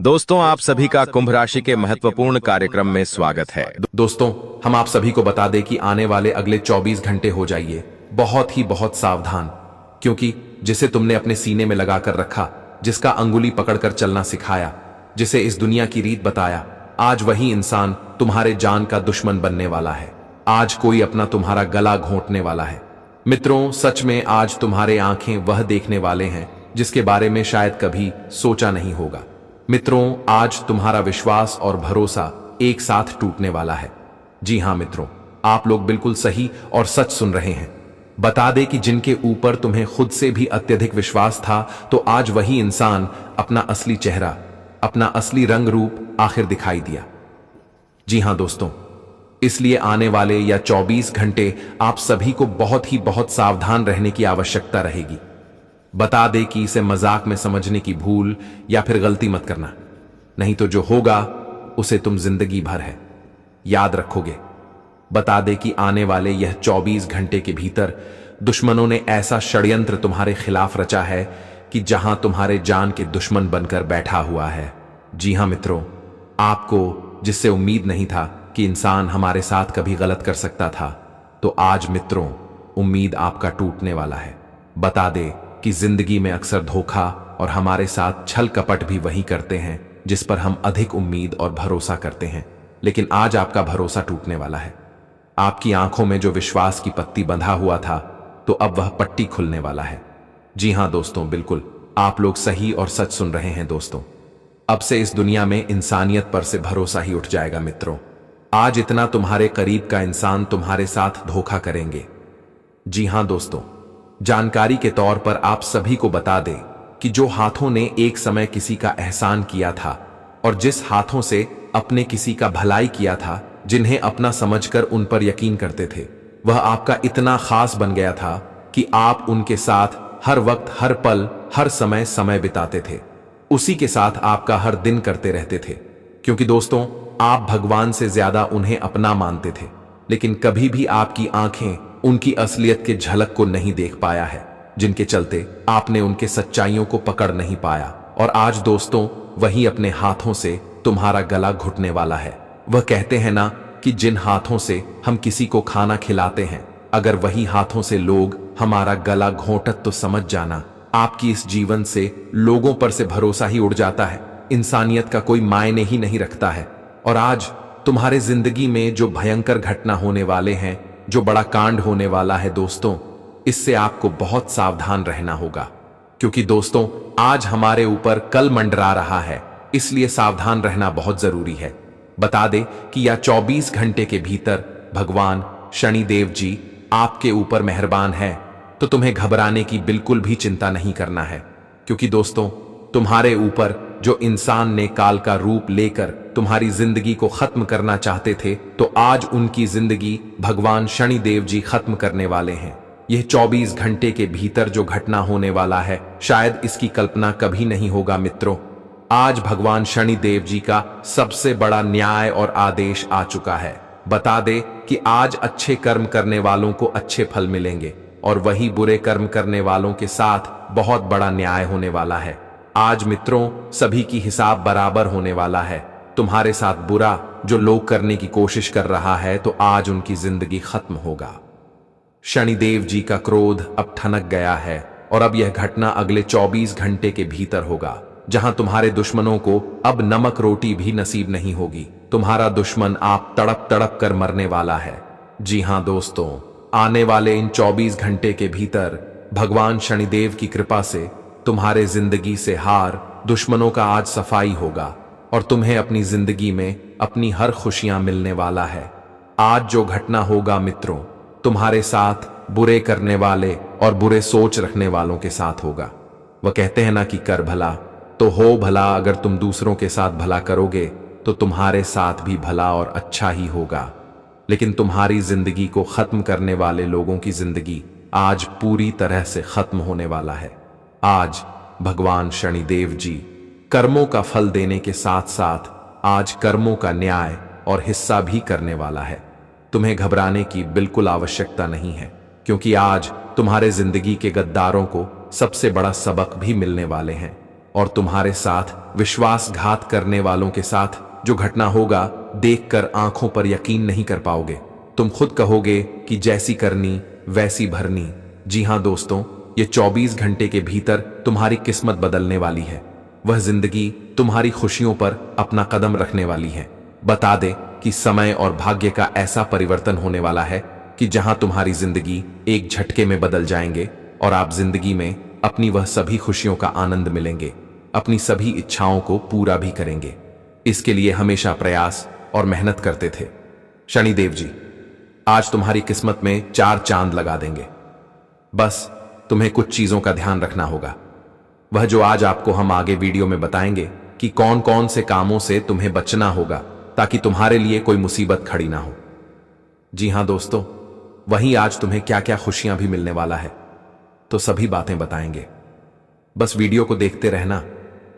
दोस्तों, आप सभी का कुंभ राशि के महत्वपूर्ण कार्यक्रम में स्वागत है। दोस्तों, हम आप सभी को बता दें कि आने वाले अगले 24 घंटे हो जाइए बहुत सावधान, क्योंकि जिसे तुमने अपने सीने में लगाकर रखा, जिसका अंगुली पकड़कर चलना सिखाया, जिसे इस दुनिया की रीत बताया, आज वही इंसान तुम्हारे जान का दुश्मन बनने वाला है। आज कोई अपना तुम्हारा गला घोंटने वाला है। मित्रों, सच में आज तुम्हारे आंखें वह देखने वाले हैं जिसके बारे में शायद कभी सोचा नहीं होगा। मित्रों, आज तुम्हारा विश्वास और भरोसा एक साथ टूटने वाला है। जी हां मित्रों, आप लोग बिल्कुल सही और सच सुन रहे हैं। बता दे कि जिनके ऊपर तुम्हें खुद से भी अत्यधिक विश्वास था, तो आज वही इंसान अपना असली चेहरा, अपना असली रंग रूप आखिर दिखाई दिया। जी हां दोस्तों, इसलिए आने वाले या 24 घंटे आप सभी को बहुत सावधान रहने की आवश्यकता रहेगी। बता दे कि इसे मजाक में समझने की भूल या फिर गलती मत करना, नहीं तो जो होगा उसे तुम जिंदगी भर है याद रखोगे। बता दे कि आने वाले यह 24 घंटे के भीतर दुश्मनों ने ऐसा षड्यंत्र तुम्हारे खिलाफ रचा है कि जहां तुम्हारे जान के दुश्मन बनकर बैठा हुआ है। जी हां मित्रों, आपको जिससे उम्मीद नहीं था कि इंसान हमारे साथ कभी गलत कर सकता था, तो आज मित्रों उम्मीद आपका टूटने वाला है। बता दे कि जिंदगी में अक्सर धोखा और हमारे साथ छल कपट भी वही करते हैं जिस पर हम अधिक उम्मीद और भरोसा करते हैं। लेकिन आज आपका भरोसा टूटने वाला है। आपकी आंखों में जो विश्वास की पट्टी बंधा हुआ था, तो अब वह पट्टी खुलने वाला है। जी हां दोस्तों, बिल्कुल आप लोग सही और सच सुन रहे हैं। दोस्तों, अब से इस दुनिया में इंसानियत पर से भरोसा ही उठ जाएगा। मित्रों, आज इतना तुम्हारे करीब का इंसान तुम्हारे साथ धोखा करेंगे। जी हां दोस्तों, जानकारी के तौर पर आप सभी को बता दें कि जो हाथों ने एक समय किसी का एहसान किया था और जिस हाथों से अपने किसी का भलाई किया था, जिन्हें अपना समझकर उन पर यकीन करते थे, वह आपका इतना खास बन गया था कि आप उनके साथ हर वक्त, हर पल, हर समय बिताते थे। उसी के साथ आपका हर दिन करते रहते थे, क्योंकि दोस्तों आप भगवान से ज्यादा उन्हें अपना मानते थे। लेकिन कभी भी आपकी आंखें उनकी असलियत के झलक को नहीं देख पाया है, जिनके चलते आपने उनके सच्चाइयों को पकड़ नहीं पाया। और आज दोस्तों वही अपने हाथों से तुम्हारा गला घुटने वाला है। वह कहते हैं ना कि जिन हाथों से हम किसी को खाना खिलाते हैं, अगर वही हाथों से लोग हमारा गला घोंटत, तो समझ जाना आपकी इस जीवन से लोगों पर से भरोसा ही उड़ जाता है। इंसानियत का कोई मायने ही नहीं रखता है। और आज तुम्हारे जिंदगी में जो भयंकर घटना होने वाले हैं, जो बड़ा कांड होने वाला है दोस्तों, इससे आपको बहुत सावधान रहना होगा। क्योंकि दोस्तों आज हमारे ऊपर कल मंडरा रहा है, इसलिए सावधान रहना बहुत जरूरी है। बता दे कि या 24 घंटे के भीतर भगवान शनिदेव जी आपके ऊपर मेहरबान है, तो तुम्हें घबराने की बिल्कुल भी चिंता नहीं करना है। क्योंकि दोस्तों तुम्हारे ऊपर जो इंसान ने काल का रूप लेकर तुम्हारी जिंदगी को खत्म करना चाहते थे, तो आज उनकी जिंदगी भगवान शनिदेव जी खत्म करने वाले हैं। यह 24 घंटे के भीतर जो घटना होने वाला है, शायद इसकी कल्पना कभी नहीं होगा। मित्रों, आज भगवान शनिदेव जी का सबसे बड़ा न्याय और आदेश आ चुका है। बता दे कि आज अच्छे कर्म करने वालों को अच्छे फल मिलेंगे और वही बुरे कर्म करने वालों के साथ बहुत बड़ा न्याय होने वाला है। आज मित्रों सभी की हिसाब बराबर होने वाला है। तुम्हारे साथ बुरा जो लोग करने की कोशिश कर रहा है, तो आज उनकी जिंदगी खत्म होगा। शनिदेव जी का क्रोध अब ठनक गया है और अब यह घटना अगले 24 घंटे के भीतर होगा, जहां तुम्हारे दुश्मनों को अब नमक रोटी भी नसीब नहीं होगी। तुम्हारा दुश्मन आप तड़प तड़प कर मरने वाला है। जी हां दोस्तों, आने वाले इन 24 घंटे के भीतर भगवान शनिदेव की कृपा से तुम्हारे जिंदगी से हार, दुश्मनों का आज सफाई होगा और तुम्हें अपनी जिंदगी में अपनी हर खुशियां मिलने वाला है। आज जो घटना होगा मित्रों, तुम्हारे साथ बुरे करने वाले और बुरे सोच रखने वालों के साथ होगा। वह कहते हैं ना कि कर भला तो हो भला। अगर तुम दूसरों के साथ भला करोगे, तो तुम्हारे साथ भी भला और अच्छा ही होगा। लेकिन तुम्हारी जिंदगी को खत्म करने वाले लोगों की जिंदगी आज पूरी तरह से खत्म होने वाला है। आज भगवान शनिदेव जी कर्मों का फल देने के साथ साथ आज कर्मों का न्याय और हिस्सा भी करने वाला है। तुम्हें घबराने की बिल्कुल आवश्यकता नहीं है, क्योंकि आज तुम्हारे जिंदगी के गद्दारों को सबसे बड़ा सबक भी मिलने वाले हैं। और तुम्हारे साथ विश्वासघात करने वालों के साथ जो घटना होगा देखकर आंखों पर यकीन नहीं कर पाओगे। तुम खुद कहोगे कि जैसी करनी वैसी भरनी। जी हां दोस्तों, ये 24 घंटे के भीतर तुम्हारी किस्मत बदलने वाली है। वह जिंदगी तुम्हारी खुशियों पर अपना कदम रखने वाली है। बता दे कि समय और भाग्य का ऐसा परिवर्तन होने वाला है कि जहां तुम्हारी जिंदगी एक झटके में बदल जाएंगे और आप जिंदगी में अपनी वह सभी खुशियों का आनंद मिलेंगे, अपनी सभी इच्छाओं को पूरा भी करेंगे। इसके लिए हमेशा प्रयास और मेहनत करते थे। शनिदेव जी आज तुम्हारी किस्मत में 4 चांद लगा देंगे। बस तुम्हें कुछ चीजों का ध्यान रखना होगा, वह जो आज आपको हम आगे वीडियो में बताएंगे कि कौन कौन से कामों से तुम्हें बचना होगा ताकि तुम्हारे लिए कोई मुसीबत खड़ी ना हो। जी हां दोस्तों, वहीं आज तुम्हें क्या क्या खुशियां भी मिलने वाला है, तो सभी बातें बताएंगे। बस वीडियो को देखते रहना।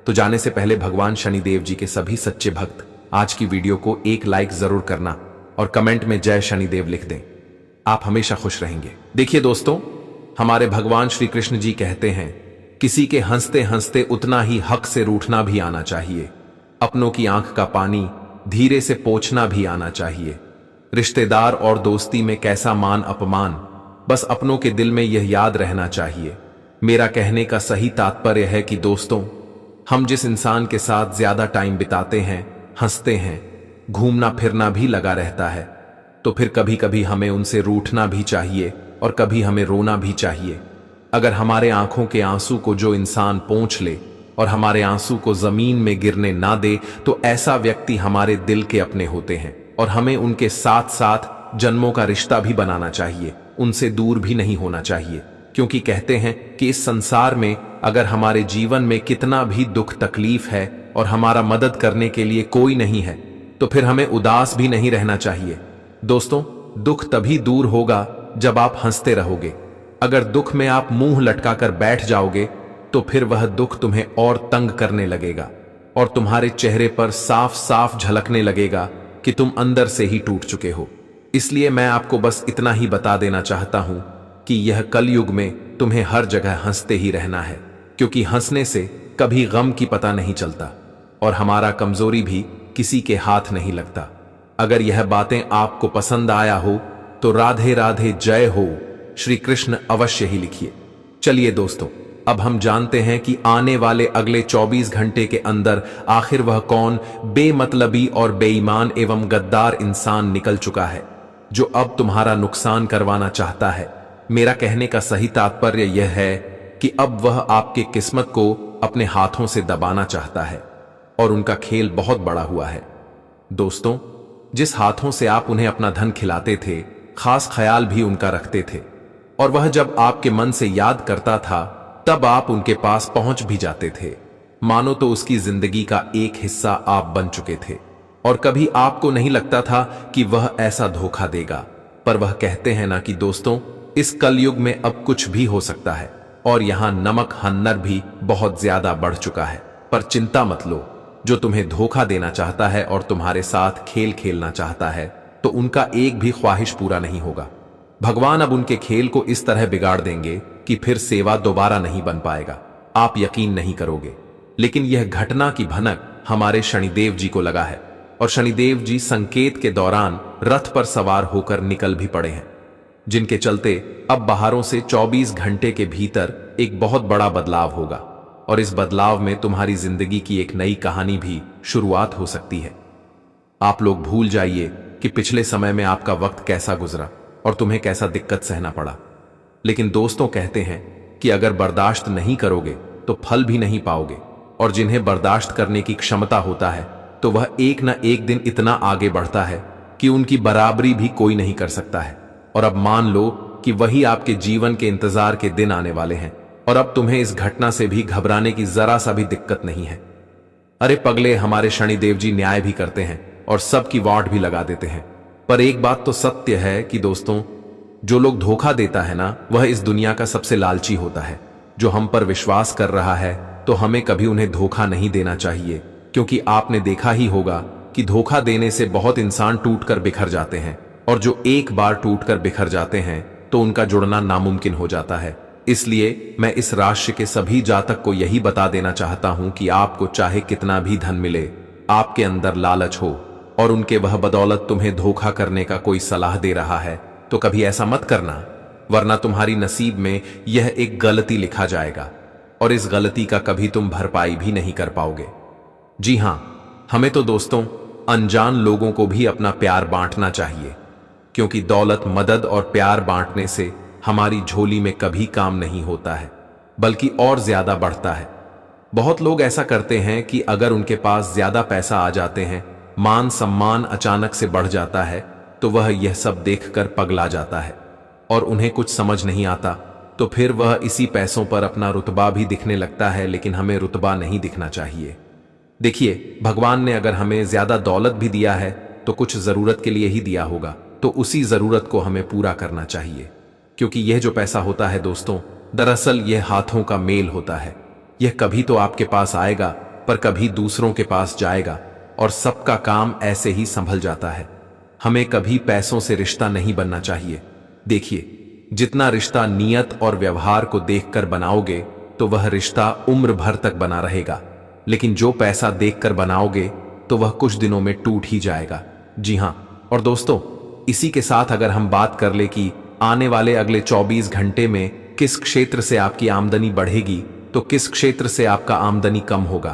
तो जाने से पहले भगवान शनिदेव जी के सभी सच्चे भक्त आज की वीडियो को एक लाइक जरूर करना और कमेंट में जय शनिदेव लिख दें। आप हमेशा खुश रहेंगे। देखिए दोस्तों, हमारे भगवान श्री कृष्ण जी कहते हैं, किसी के हंसते हंसते उतना ही हक से रूठना भी आना चाहिए। अपनों की आंख का पानी धीरे से पोंछना भी आना चाहिए। रिश्तेदार और दोस्ती में कैसा मान अपमान, बस अपनों के दिल में यह याद रहना चाहिए। मेरा कहने का सही तात्पर्य है कि दोस्तों, हम जिस इंसान के साथ ज्यादा टाइम बिताते हैं, हंसते हैं, घूमना फिरना भी लगा रहता है, तो फिर कभी कभी हमें उनसे रूठना भी चाहिए और कभी हमें रोना भी चाहिए। अगर हमारे आंखों के आंसू को जो इंसान पोंछ ले और हमारे आंसू को जमीन में गिरने ना दे, तो ऐसा व्यक्ति हमारे दिल के अपने होते हैं और हमें उनके साथ साथ जन्मों का रिश्ता भी बनाना चाहिए, उनसे दूर भी नहीं होना चाहिए। क्योंकि कहते हैं कि इस संसार में अगर हमारे जीवन में कितना भी दुख तकलीफ है और हमारा मदद करने के लिए कोई नहीं है, तो फिर हमें उदास भी नहीं रहना चाहिए। दोस्तों, दुख तभी दूर होगा जब आप हंसते रहोगे। अगर दुख में आप मुंह लटकाकर बैठ जाओगे तो फिर वह दुख तुम्हें और तंग करने लगेगा और तुम्हारे चेहरे पर साफ साफ झलकने लगेगा कि तुम अंदर से ही टूट चुके हो। इसलिए मैं आपको बस इतना ही बता देना चाहता हूं कि यह कलयुग में तुम्हें हर जगह हंसते ही रहना है, क्योंकि हंसने से कभी गम की पता नहीं चलता और हमारा कमजोरी भी किसी के हाथ नहीं लगता। अगर यह बातें आपको पसंद आया हो तो राधे राधे जय हो श्री कृष्ण अवश्य ही लिखिए। चलिए दोस्तों, अब हम जानते हैं कि आने वाले अगले 24 घंटे के अंदर आखिर वह कौन बेमतलबी और बेईमान एवं गद्दार इंसान निकल चुका है जो अब तुम्हारा नुकसान करवाना चाहता है। मेरा कहने का सही तात्पर्य यह है कि अब वह आपके किस्मत को अपने हाथों से दबाना चाहता है और उनका खेल बहुत बड़ा हुआ है। दोस्तों, जिस हाथों से आप उन्हें अपना धन खिलाते थे, खास ख्याल भी उनका रखते थे और वह जब आपके मन से याद करता था तब आप उनके पास पहुंच भी जाते थे, मानो तो उसकी जिंदगी का एक हिस्सा आप बन चुके थे और कभी आपको नहीं लगता था कि वह ऐसा धोखा देगा। पर वह कहते हैं ना कि दोस्तों, इस कलयुग में अब कुछ भी हो सकता है और यहां नमक हन्नर भी बहुत ज्यादा बढ़ चुका है। पर चिंता मत लो, जो तुम्हें धोखा देना चाहता है और तुम्हारे साथ खेल खेलना चाहता है, तो उनका एक भी ख्वाहिश पूरा नहीं होगा। भगवान अब उनके खेल को इस तरह बिगाड़ देंगे कि फिर सेवा दोबारा नहीं बन पाएगा। आप यकीन नहीं करोगे, लेकिन यह घटना की भनक हमारे शनिदेव जी को लगा है और शनिदेव जी संकेत के दौरान रथ पर सवार होकर निकल भी पड़े हैं, जिनके चलते अब बाहरों से 24 घंटे के भीतर एक बहुत बड़ा बदलाव होगा और इस बदलाव में तुम्हारी जिंदगी की एक नई कहानी भी शुरुआत हो सकती है। आप लोग भूल जाइए कि पिछले समय में आपका वक्त कैसा गुजरा और तुम्हें कैसा दिक्कत सहना पड़ा, लेकिन दोस्तों कहते हैं कि अगर बर्दाश्त नहीं करोगे तो फल भी नहीं पाओगे और जिन्हें बर्दाश्त करने की क्षमता होता है तो वह एक न एक दिन इतना आगे बढ़ता है कि उनकी बराबरी भी कोई नहीं कर सकता है। और अब मान लो कि वही आपके जीवन के इंतजार के दिन आने वाले हैं और अब तुम्हें इस घटना से भी घबराने की जरा सा भी दिक्कत नहीं है। अरे पगले, हमारे शनिदेव जी न्याय भी करते हैं और सबकी वाट भी लगा देते हैं। पर एक बात तो सत्य है कि दोस्तों, जो लोग धोखा देता है ना, वह इस दुनिया का सबसे लालची होता है। जो हम पर विश्वास कर रहा है तो हमें कभी उन्हें धोखा नहीं देना चाहिए, क्योंकि आपने देखा ही होगा कि धोखा देने से बहुत इंसान टूटकर बिखर जाते हैं और जो एक बार टूटकर बिखर जाते हैं तो उनका जुड़ना नामुमकिन हो जाता है। इसलिए मैं इस राशि के सभी जातक को यही बता देना चाहता हूं कि आपको चाहे कितना भी धन मिले, आपके अंदर लालच हो और उनके वह बदौलत तुम्हें धोखा करने का कोई सलाह दे रहा है तो कभी ऐसा मत करना, वरना तुम्हारी नसीब में यह एक गलती लिखा जाएगा और इस गलती का कभी तुम भरपाई भी नहीं कर पाओगे। जी हां, हमें तो दोस्तों अनजान लोगों को भी अपना प्यार बांटना चाहिए, क्योंकि दौलत, मदद और प्यार बांटने से हमारी झोली में कभी काम नहीं होता है, बल्कि और ज्यादा बढ़ता है। बहुत लोग ऐसा करते हैं कि अगर उनके पास ज्यादा पैसा आ जाते हैं, मान सम्मान अचानक से बढ़ जाता है, तो वह यह सब देखकर पगला जाता है और उन्हें कुछ समझ नहीं आता, तो फिर वह इसी पैसों पर अपना रुतबा भी दिखने लगता है। लेकिन हमें रुतबा नहीं दिखना चाहिए। देखिए, भगवान ने अगर हमें ज्यादा दौलत भी दिया है तो कुछ जरूरत के लिए ही दिया होगा, तो उसी जरूरत को हमें पूरा करना चाहिए, क्योंकि यह जो पैसा होता है दोस्तों, दरअसल यह हाथों का मेल होता है। यह कभी तो आपके पास आएगा, पर कभी दूसरों के पास जाएगा और सबका काम ऐसे ही संभल जाता है। हमें कभी पैसों से रिश्ता नहीं बनना चाहिए। देखिए, जितना रिश्ता नियत और व्यवहार को देखकर बनाओगे तो वह रिश्ता उम्र भर तक बना रहेगा, लेकिन जो पैसा देखकर बनाओगे तो वह कुछ दिनों में टूट ही जाएगा। जी हां, और दोस्तों इसी के साथ अगर हम बात कर ले कि आने वाले अगले 24 घंटे में किस क्षेत्र से आपकी आमदनी बढ़ेगी तो किस क्षेत्र से आपका आमदनी कम होगा,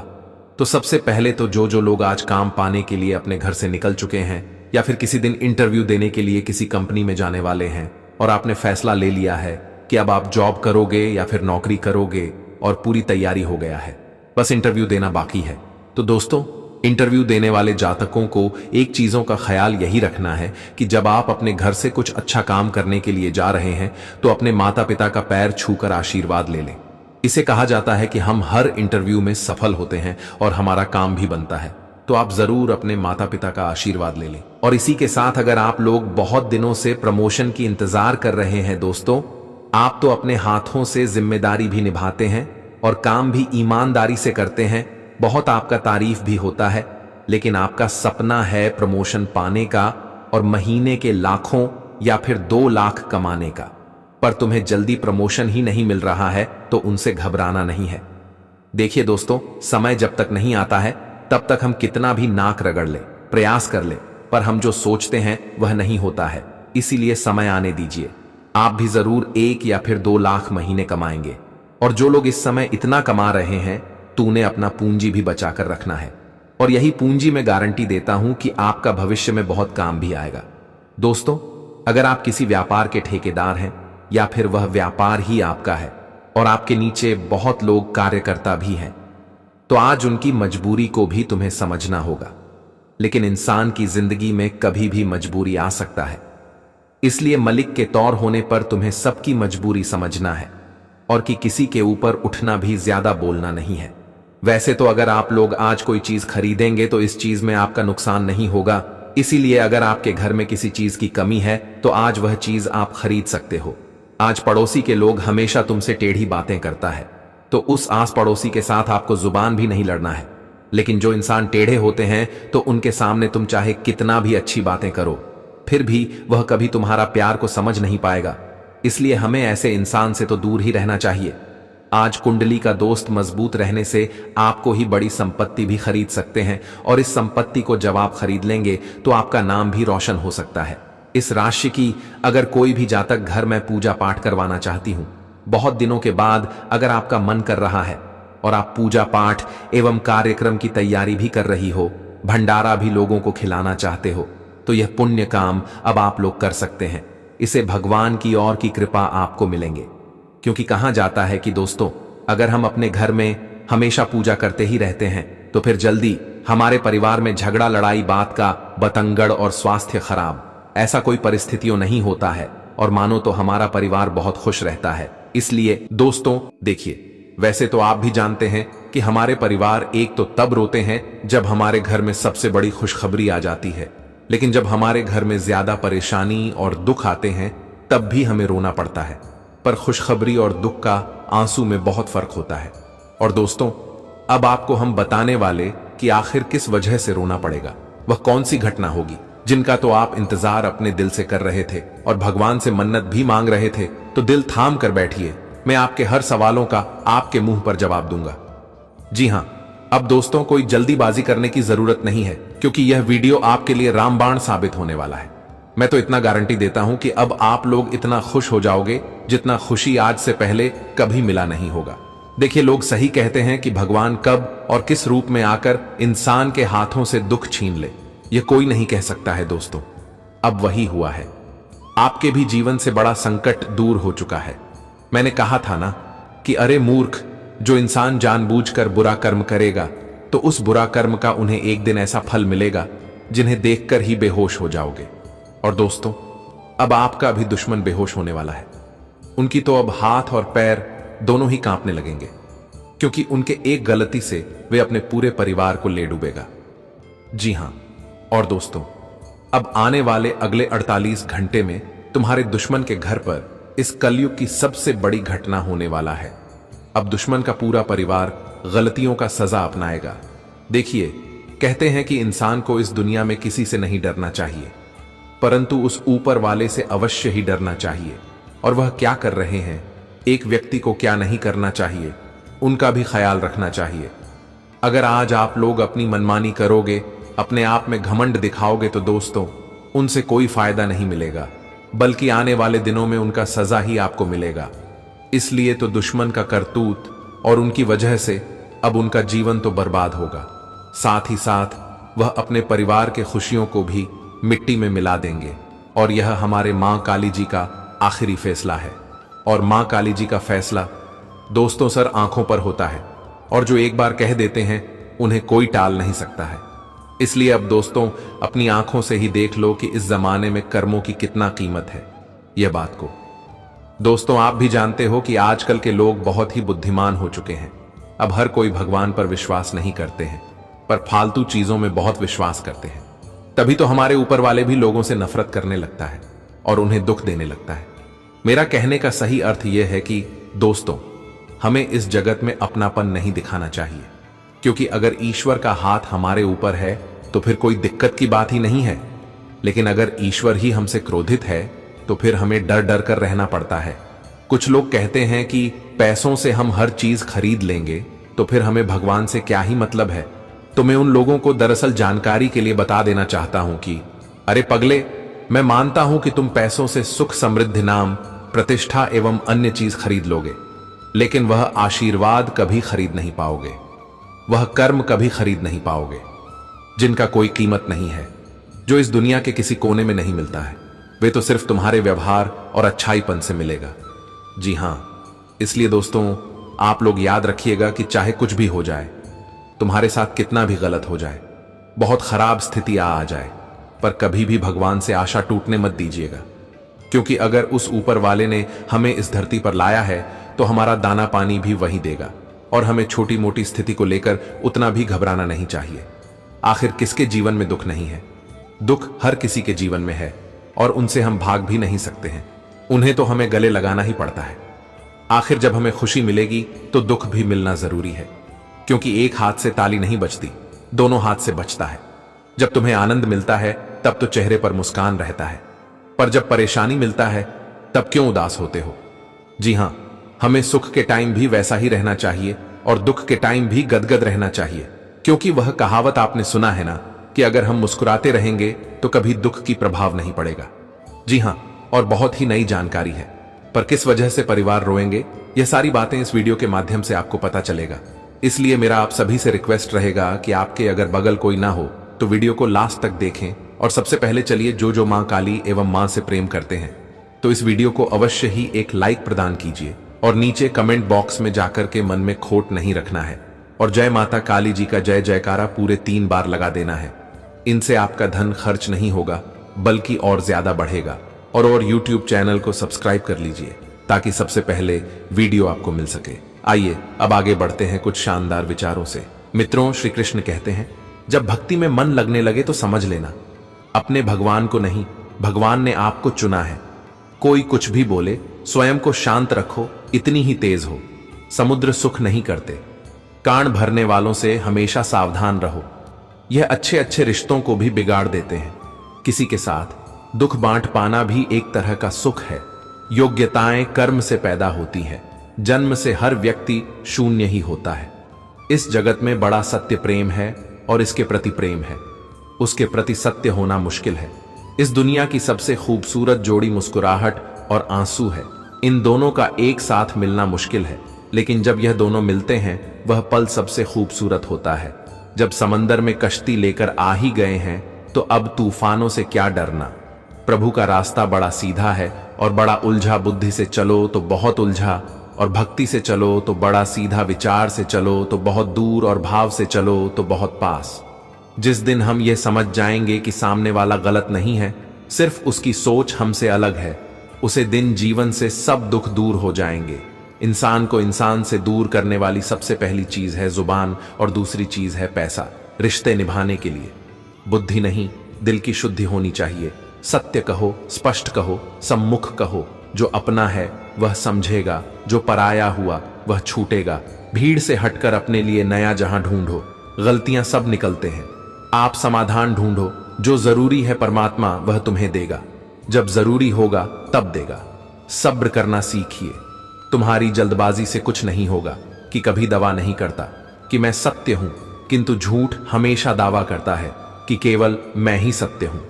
तो सबसे पहले तो जो लोग आज काम पाने के लिए अपने घर से निकल चुके हैं या फिर किसी दिन इंटरव्यू देने के लिए किसी कंपनी में जाने वाले हैं और आपने फैसला ले लिया है कि अब आप जॉब करोगे या फिर नौकरी करोगे और पूरी तैयारी हो गया है, बस इंटरव्यू देना बाकी है, तो दोस्तों इंटरव्यू देने वाले जातकों को एक चीजों का ख्याल यही रखना है कि जब आप अपने घर से कुछ अच्छा काम करने के लिए जा रहे हैं तो अपने माता पिता का पैर छूकर आशीर्वाद ले लें। इसे कहा जाता है कि हम हर इंटरव्यू में सफल होते हैं और हमारा काम भी बनता है, तो आप जरूर अपने माता पिता का आशीर्वाद ले लें। और इसी के साथ अगर आप लोग बहुत दिनों से प्रमोशन की इंतजार कर रहे हैं दोस्तों, आप तो अपने हाथों से जिम्मेदारी भी निभाते हैं और काम भी ईमानदारी से करते हैं, बहुत आपका तारीफ भी होता है, लेकिन आपका सपना है प्रमोशन पाने का और महीने के लाखों या फिर 2 लाख कमाने का, पर तुम्हें जल्दी प्रमोशन ही नहीं मिल रहा है तो उनसे घबराना नहीं है। देखिए दोस्तों, समय जब तक नहीं आता है तब तक हम कितना भी नाक रगड़ ले, प्रयास कर ले, पर हम जो सोचते हैं वह नहीं होता है। इसीलिए समय आने दीजिए, आप भी जरूर 1 या फिर 2 लाख महीने कमाएंगे। और जो लोग इस समय इतना कमा रहे हैं तो उन्हें अपना पूंजी भी बचाकर रखना है, और यही पूंजी मैं गारंटी देता हूं कि आपका भविष्य में बहुत काम भी आएगा। दोस्तों, अगर आप किसी व्यापार के ठेकेदार हैं या फिर वह व्यापार ही आपका है और आपके नीचे बहुत लोग कार्यकर्ता भी हैं, तो आज उनकी मजबूरी को भी तुम्हें समझना होगा। लेकिन इंसान की जिंदगी में कभी भी मजबूरी आ सकता है, इसलिए मलिक के तौर होने पर तुम्हें सबकी मजबूरी समझना है और कि किसी के ऊपर उठना भी ज्यादा बोलना नहीं है। वैसे तो अगर आप लोग आज कोई चीज खरीदेंगे तो इस चीज में आपका नुकसान नहीं होगा, इसीलिए अगर आपके घर में किसी चीज की कमी है तो आज वह चीज आप खरीद सकते हो। आज पड़ोसी के लोग हमेशा तुमसे टेढ़ी बातें करता है, तो उस आस पड़ोसी के साथ आपको जुबान भी नहीं लड़ना है। लेकिन जो इंसान टेढ़े होते हैं तो उनके सामने तुम चाहे कितना भी अच्छी बातें करो, फिर भी वह कभी तुम्हारा प्यार को समझ नहीं पाएगा। इसलिए हमें ऐसे इंसान से तो दूर ही रहना चाहिए। आज कुंडली का दोस्त मजबूत रहने से आपको ही बड़ी संपत्ति भी खरीद सकते हैं, और इस संपत्ति को जब आप खरीद लेंगे तो आपका नाम भी रोशन हो सकता है। इस राशि की अगर कोई भी जातक घर में पूजा पाठ करवाना चाहती हूं, बहुत दिनों के बाद अगर आपका मन कर रहा है और आप पूजा पाठ एवं कार्यक्रम की तैयारी भी कर रही हो, भंडारा भी लोगों को खिलाना चाहते हो, तो यह पुण्य काम अब आप लोग कर सकते हैं। इसे भगवान की और की कृपा आपको मिलेंगे, क्योंकि कहा जाता है कि दोस्तों, अगर हम अपने घर में हमेशा पूजा करते ही रहते हैं तो फिर जल्दी हमारे परिवार में झगड़ा, लड़ाई, बात का बतंगड़ और स्वास्थ्य खराब, ऐसा कोई परिस्थितियों नहीं होता है, और मानो तो हमारा परिवार बहुत खुश रहता है। इसलिए दोस्तों देखिए, वैसे तो आप भी जानते हैं कि हमारे परिवार एक तो तब रोते हैं जब हमारे घर में सबसे बड़ी खुशखबरी आ जाती है, लेकिन जब हमारे घर में ज्यादा परेशानी और दुख आते हैं तब भी हमें रोना पड़ता है। पर खुशखबरी और दुख का आंसू में बहुत फर्क होता है। और दोस्तों, अब आपको हम बताने वाले कि आखिर किस वजह से रोना पड़ेगा, वह कौन सी घटना होगी जिनका तो आप इंतजार अपने दिल से कर रहे थे और भगवान से मन्नत भी मांग रहे थे। तो दिल थाम कर बैठिए मैं आपके हर सवालों का आपके मुंह पर जवाब दूंगा। जी हां, अब दोस्तों कोई जल्दीबाजी करने की जरूरत नहीं है, क्योंकि यह वीडियो आपके लिए रामबाण साबित होने वाला है। मैं तो इतना गारंटी देता हूं कि अब आप लोग इतना खुश हो जाओगे जितना खुशी आज से पहले कभी मिला नहीं होगा। देखिए, लोग सही कहते हैं कि भगवान कब और किस रूप में आकर इंसान के हाथों से दुख छीन ले, यह कोई नहीं कह सकता है दोस्तों। अब वही हुआ है। आपके भी जीवन से बड़ा संकट दूर हो चुका है। मैंने कहा था ना कि अरे मूर्ख, जो इंसान जानबूझकर बुरा कर्म करेगा तो उस बुरा कर्म का उन्हें एक दिन ऐसा फल मिलेगा जिन्हें देखकर ही बेहोश हो जाओगे। और दोस्तों, अब आपका भी दुश्मन बेहोश होने वाला है। उनकी तो अब हाथ और पैर दोनों ही कांपने लगेंगे, क्योंकि उनके एक गलती से वे अपने पूरे परिवार को ले डूबेगा। जी हां, और दोस्तों, अब आने वाले अगले 48 घंटे में तुम्हारे दुश्मन के घर पर इस कलयुग की सबसे बड़ी घटना होने वाला है। अब दुश्मन का पूरा परिवार गलतियों का सजा अपनाएगा। देखिए, कहते हैं कि इंसान को इस दुनिया में किसी से नहीं डरना चाहिए, परंतु उस ऊपर वाले से अवश्य ही डरना चाहिए। और वह क्या कर रहे हैं, एक व्यक्ति को क्या नहीं करना चाहिए, उनका भी ख्याल रखना चाहिए। अगर आज आप लोग अपनी मनमानी करोगे, अपने आप में घमंड दिखाओगे, तो दोस्तों उनसे कोई फायदा नहीं मिलेगा, बल्कि आने वाले दिनों में उनका सजा ही आपको मिलेगा। इसलिए तो दुश्मन का करतूत और उनकी वजह से अब उनका जीवन तो बर्बाद होगा, साथ ही साथ वह अपने परिवार के खुशियों को भी मिट्टी में मिला देंगे। और यह हमारे मां काली जी का आखिरी फैसला है। और मां काली जी का फैसला दोस्तों सर आंखों पर होता है, और जो एक बार कह देते हैं उन्हें कोई टाल नहीं सकता है। इसलिए अब दोस्तों अपनी आंखों से ही देख लो कि इस जमाने में कर्मों की कितना कीमत है। यह बात को दोस्तों आप भी जानते हो कि आजकल के लोग बहुत ही बुद्धिमान हो चुके हैं। अब हर कोई भगवान पर विश्वास नहीं करते हैं, पर फालतू चीजों में बहुत विश्वास करते हैं। तभी तो हमारे ऊपर वाले भी लोगों से नफरत करने लगता है और उन्हें दुख देने लगता है। मेरा कहने का सही अर्थ यह है कि दोस्तों, हमें इस जगत में अपनापन नहीं दिखाना चाहिए, क्योंकि अगर ईश्वर का हाथ हमारे ऊपर है तो फिर कोई दिक्कत की बात ही नहीं है। लेकिन अगर ईश्वर ही हमसे क्रोधित है तो फिर हमें डर डर कर रहना पड़ता है। कुछ लोग कहते हैं कि पैसों से हम हर चीज खरीद लेंगे तो फिर हमें भगवान से क्या ही मतलब है। तो मैं उन लोगों को दरअसल जानकारी के लिए बता देना चाहता हूं कि अरे पगले, मैं मानता हूं कि तुम पैसों से सुख, समृद्धि, नाम, प्रतिष्ठा एवं अन्य चीज खरीद लोगे, लेकिन वह आशीर्वाद कभी खरीद नहीं पाओगे, वह कर्म कभी खरीद नहीं पाओगे, जिनका कोई कीमत नहीं है, जो इस दुनिया के किसी कोने में नहीं मिलता है। वे तो सिर्फ तुम्हारे व्यवहार और अच्छाईपन से मिलेगा। जी हां, इसलिए दोस्तों आप लोग याद रखिएगा कि चाहे कुछ भी हो जाए, तुम्हारे साथ कितना भी गलत हो जाए, बहुत खराब स्थिति आ जाए, पर कभी भी भगवान से आशा टूटने मत दीजिएगा। क्योंकि अगर उस ऊपर वाले ने हमें इस धरती पर लाया है तो हमारा दाना पानी भी वही देगा, और हमें छोटी मोटी स्थिति को लेकर उतना भी घबराना नहीं चाहिए। आखिर किसके जीवन में दुख नहीं है? दुख हर किसी के जीवन में है, और उनसे हम भाग भी नहीं सकते हैं। उन्हें तो हमें गले लगाना ही पड़ता है। आखिर जब हमें खुशी मिलेगी तो दुख भी मिलना जरूरी है, क्योंकि एक हाथ से ताली नहीं बजती, दोनों हाथ से बजता है। जब तुम्हें आनंद मिलता है तब तो चेहरे पर मुस्कान रहता है, पर जब परेशानी मिलता है तब क्यों उदास होते हो? जी हां, हमें सुख के टाइम भी वैसा ही रहना चाहिए और दुख के टाइम भी गदगद रहना चाहिए, क्योंकि वह कहावत आपने सुना है ना कि अगर हम मुस्कुराते रहेंगे तो कभी दुख की प्रभाव नहीं पड़ेगा। जी हां, और बहुत ही नई जानकारी है, पर किस वजह से परिवार रोएंगे, यह सारी बातें इस वीडियो के माध्यम से आपको पता चलेगा। इसलिए मेरा आप सभी से रिक्वेस्ट रहेगा कि आपके अगर बगल कोई ना हो तो वीडियो को लास्ट तक देखें। और सबसे पहले चलिए, जो मां काली एवं मां से प्रेम करते हैं तो इस वीडियो को अवश्य ही एक लाइक प्रदान कीजिए, और नीचे कमेंट बॉक्स में जाकर के मन में खोट नहीं रखना है, और जय माता काली जी का जय जयकारा पूरे 3 बार लगा देना है। इनसे आपका धन खर्च नहीं होगा, बल्कि और ज्यादा बढ़ेगा। और YouTube चैनल को सब्सक्राइब कर लीजिए ताकि सबसे पहले वीडियो आपको मिल सके। आइए अब आगे बढ़ते हैं कुछ शानदार विचारों से। मित्रों, श्री कृष्ण कहते हैं, जब भक्ति में मन लगने लगे तो समझ लेना अपने भगवान को नहीं, भगवान ने आपको चुना है। कोई कुछ भी बोले, स्वयं को शांत रखो, इतनी ही तेज हो। समुद्र सुख नहीं करते, कान भरने वालों से हमेशा सावधान रहो। यह अच्छे अच्छे रिश्तों को भी बिगाड़ देते हैं। किसी के साथ दुख बांट पाना भी एक तरह का सुख है। योग्यताएं कर्म से पैदा होती हैं, जन्म से हर व्यक्ति शून्य ही होता है। इस जगत में बड़ा सत्य प्रेम है और इसके प्रति प्रेम है। उसके प्रति सत्य होना मुश्किल है। इस दुनिया की सबसे खूबसूरत जोड़ी मुस्कुराहट और आंसू है। इन दोनों का एक साथ मिलना मुश्किल है, लेकिन जब यह दोनों मिलते हैं वह पल सबसे खूबसूरत होता है। जब समंदर में कश्ती लेकर आ ही गए हैं तो अब तूफानों से क्या डरना। प्रभु का रास्ता बड़ा सीधा है और बड़ा उलझा। बुद्धि से चलो तो बहुत उलझा, और भक्ति से चलो तो बड़ा सीधा। विचार से चलो तो बहुत दूर, और भाव से चलो तो बहुत पास। जिस दिन हम ये समझ जाएंगे कि सामने वाला गलत नहीं है, सिर्फ उसकी सोच हमसे अलग है, उसे दिन जीवन से सब दुख दूर हो जाएंगे। इंसान को इंसान से दूर करने वाली सबसे पहली चीज है जुबान, और दूसरी चीज है पैसा। रिश्ते निभाने के लिए बुद्धि नहीं, दिल की शुद्धि होनी चाहिए। सत्य कहो, स्पष्ट कहो, सम्मुख कहो। जो अपना है वह समझेगा, जो पराया हुआ वह छूटेगा। भीड़ से हटकर अपने लिए नया जहां ढूंढो। गलतियां सब निकलते हैं, आप समाधान ढूंढो। जो जरूरी है परमात्मा वह तुम्हें देगा, जब जरूरी होगा तब देगा। सब्र करना सीखिए। तुम्हारी जल्दबाजी से कुछ नहीं होगा। कि कभी दवा नहीं करता कि मैं सत्य हूं, किंतु झूठ हमेशा दावा करता है कि केवल मैं ही सत्य हूं।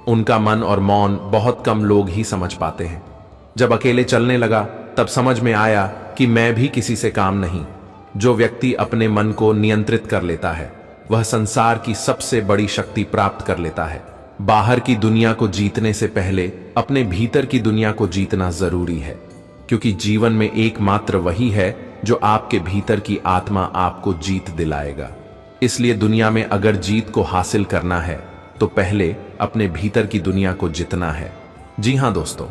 उनका मन और मौन बहुत कम लोग ही समझ पाते हैं। जब अकेले चलने लगा तब समझ में आया कि मैं भी किसी से काम नहीं। जो व्यक्ति अपने मन को नियंत्रित कर लेता है वह संसार की सबसे बड़ी शक्ति प्राप्त कर लेता है। बाहर की दुनिया को जीतने से पहले अपने भीतर की दुनिया को जीतना जरूरी है, क्योंकि जीवन में एकमात्र वही है जो आपके भीतर की आत्मा आपको जीत दिलाएगा। इसलिए दुनिया में अगर जीत को हासिल करना है तो पहले अपने भीतर की दुनिया को जीतना है। जी हां दोस्तों,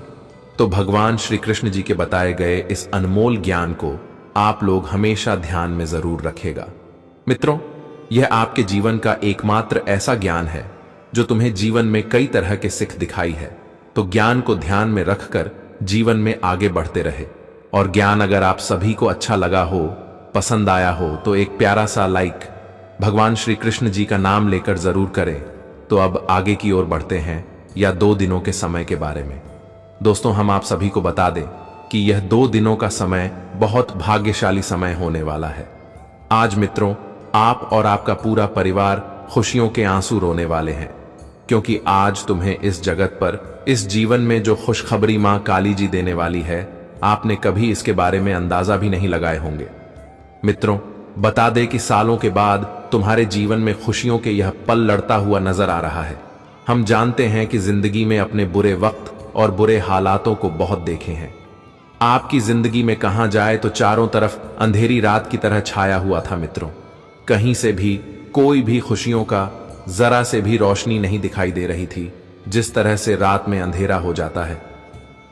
तो भगवान श्री कृष्ण जी के बताए गए इस अनमोल ज्ञान को आप लोग हमेशा ध्यान में जरूर रखेगा। मित्रों, यह आपके जीवन का एकमात्र ऐसा ज्ञान है जो तुम्हें जीवन में कई तरह के सिख दिखाई है। तो ज्ञान को ध्यान में रखकर जीवन में आगे बढ़ते रहे। और ज्ञान अगर आप सभी को अच्छा लगा हो, पसंद आया हो, तो एक प्यारा सा लाइक भगवान श्री कृष्ण जी का नाम लेकर जरूर करें। तो अब आगे की ओर बढ़ते हैं या 2 दिनों के समय के बारे में। दोस्तों, हम आप सभी को बता दें कि यह 2 दिनों का समय बहुत भाग्यशाली समय होने वाला है। आज मित्रों, आप और आपका पूरा परिवार खुशियों के आंसू रोने वाले हैं, क्योंकि आज तुम्हें इस जगत पर, इस जीवन में जो खुशखबरी मां काली जी देने वाली है, आपने कभी इसके बारे में अंदाजा भी नहीं लगाए होंगे। मित्रों, बता दे कि सालों के बाद तुम्हारे जीवन में खुशियों के यह पल लड़ता हुआ नजर आ रहा है। हम जानते हैं कि जिंदगी में अपने बुरे वक्त और बुरे हालातों को बहुत देखे हैं। आपकी जिंदगी में कहां जाए तो चारों तरफ अंधेरी रात की तरह छाया हुआ था मित्रों। कहीं से भी कोई भी खुशियों का जरा से भी रोशनी नहीं दिखाई दे रही थी। जिस तरह से रात में अंधेरा हो जाता है,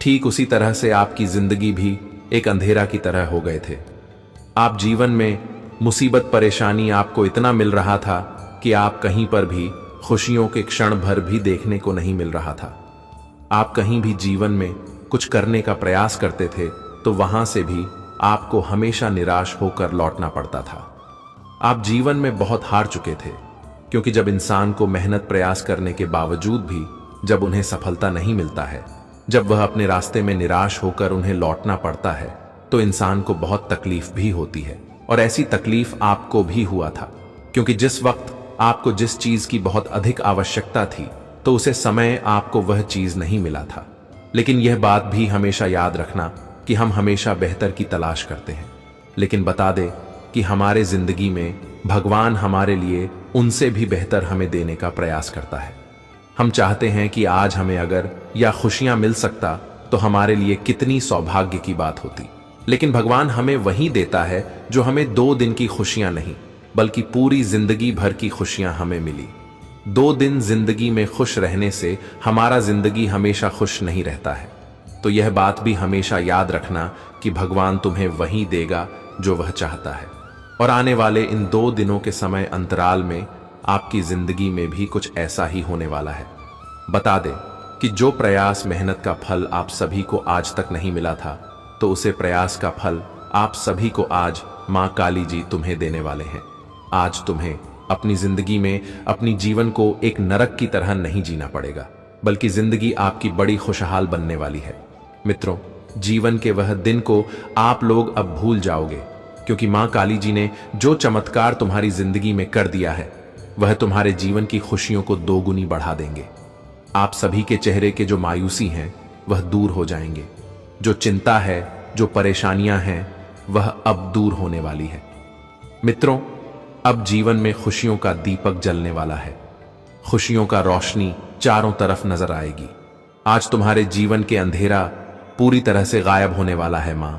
ठीक उसी तरह से आपकी जिंदगी भी एक अंधेरा की तरह हो गए थे। आप जीवन में मुसीबत परेशानी आपको इतना मिल रहा था कि आप कहीं पर भी खुशियों के क्षण भर भी देखने को नहीं मिल रहा था। आप कहीं भी जीवन में कुछ करने का प्रयास करते थे तो वहां से भी आपको हमेशा निराश होकर लौटना पड़ता था। आप जीवन में बहुत हार चुके थे, क्योंकि जब इंसान को मेहनत प्रयास करने के बावजूद भी जब उन्हें सफलता नहीं मिलता है, जब वह अपने रास्ते में निराश होकर उन्हें लौटना पड़ता है, तो इंसान को बहुत तकलीफ भी होती है। और ऐसी तकलीफ आपको भी हुआ था, क्योंकि जिस वक्त आपको जिस चीज की बहुत अधिक आवश्यकता थी तो उसे समय आपको वह चीज नहीं मिला था। लेकिन यह बात भी हमेशा याद रखना कि हम हमेशा बेहतर की तलाश करते हैं, लेकिन बता दे कि हमारे जिंदगी में भगवान हमारे लिए उनसे भी बेहतर हमें देने का प्रयास करता है। हम चाहते हैं कि आज हमें अगर या खुशियां मिल सकता तो हमारे लिए कितनी सौभाग्य की बात होती, लेकिन भगवान हमें वही देता है जो हमें 2 दिन की खुशियां नहीं बल्कि पूरी जिंदगी भर की खुशियां हमें मिली। 2 दिन जिंदगी में खुश रहने से हमारा जिंदगी हमेशा खुश नहीं रहता है। तो यह बात भी हमेशा याद रखना कि भगवान तुम्हें वही देगा जो वह चाहता है। और आने वाले इन 2 दिनों के समय अंतराल में आपकी जिंदगी में भी कुछ ऐसा ही होने वाला है। बता दे कि जो प्रयास मेहनत का फल आप सभी को आज तक नहीं मिला था, तो उसे प्रयास का फल आप सभी को आज मां काली जी तुम्हें देने वाले हैं। आज तुम्हें अपनी जिंदगी में अपनी जीवन को एक नरक की तरह नहीं जीना पड़ेगा, बल्कि जिंदगी आपकी बड़ी खुशहाल बनने वाली है। मित्रों, जीवन के वह दिन को आप लोग अब भूल जाओगे, क्योंकि मां काली जी ने जो चमत्कार तुम्हारी जिंदगी में कर दिया है वह तुम्हारे जीवन की खुशियों को दोगुनी बढ़ा देंगे। आप सभी के चेहरे के जो मायूसी हैं वह दूर हो जाएंगे। जो चिंता है, जो परेशानियां हैं, वह अब दूर होने वाली है। मित्रों, अब जीवन में खुशियों का दीपक जलने वाला है। खुशियों का रोशनी चारों तरफ नजर आएगी। आज तुम्हारे जीवन के अंधेरा पूरी तरह से गायब होने वाला है। मां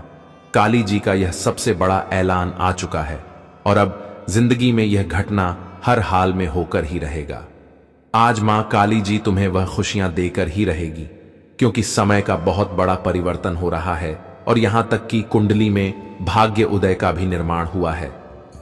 काली जी का यह सबसे बड़ा ऐलान आ चुका है और अब जिंदगी में यह घटना हर हाल में होकर ही रहेगा। आज मां काली जी तुम्हें वह खुशियां देकर ही रहेगी, क्योंकि समय का बहुत बड़ा परिवर्तन हो रहा है और यहां तक कि कुंडली में भाग्य उदय का भी निर्माण हुआ है।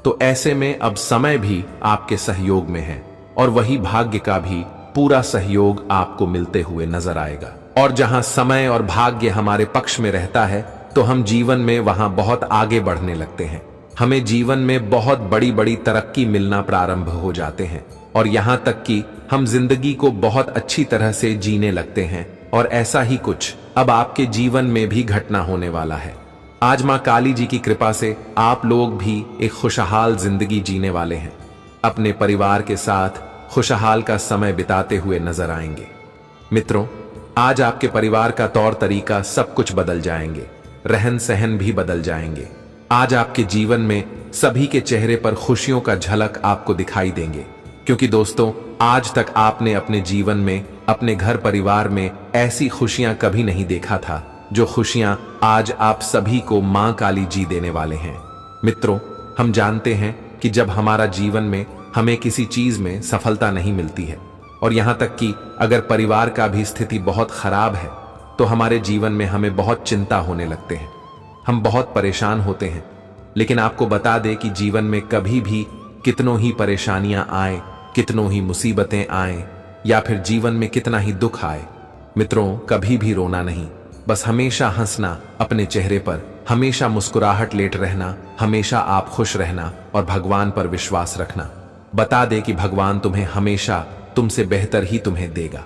तो ऐसे में अब समय भी आपके सहयोग में है और वही भाग्य का भी पूरा सहयोग आपको मिलते हुए नजर आएगा। और जहां समय और भाग्य हमारे पक्ष में रहता है तो हम जीवन में वहां बहुत आगे बढ़ने लगते हैं। हमें जीवन में बहुत बड़ी बड़ी तरक्की मिलना प्रारंभ हो जाते हैं और यहां तक कि हम जिंदगी को बहुत अच्छी तरह से जीने लगते हैं। और ऐसा ही कुछ अब आपके जीवन में भी घटना होने वाला है। आज मां काली जी की कृपा से आप लोग भी एक खुशहाल जिंदगी जीने वाले हैं। अपने परिवार के साथ खुशहाल का समय बिताते हुए नजर आएंगे। मित्रों, आज आपके परिवार का तौर तरीका सब कुछ बदल जाएंगे, रहन सहन भी बदल जाएंगे। आज आपके जीवन में सभी के चेहरे पर खुशियों का झलक आपको दिखाई देंगे, क्योंकि दोस्तों, आज तक आपने अपने जीवन में, अपने घर परिवार में ऐसी खुशियां कभी नहीं देखा था जो खुशियां आज आप सभी को मां काली जी देने वाले हैं। मित्रों, हम जानते हैं कि जब हमारा जीवन में हमें किसी चीज में सफलता नहीं मिलती है और यहां तक कि अगर परिवार का भी स्थिति बहुत खराब है तो हमारे जीवन में हमें बहुत चिंता होने लगते हैं, हम बहुत परेशान होते हैं। लेकिन आपको बता दें कि जीवन में कभी भी कितनों ही परेशानियां आए, कितनों ही मुसीबतें आए या फिर जीवन में कितना ही दुख आए, मित्रों, कभी भी रोना नहीं, बस हमेशा हंसना अपने चेहरे पर, हमेशा मुस्कुराहट लेट रहना, हमेशा आप खुश रहना और भगवान पर विश्वास रखना। बता दे कि भगवान तुम्हें हमेशा तुमसे बेहतर ही तुम्हें देगा।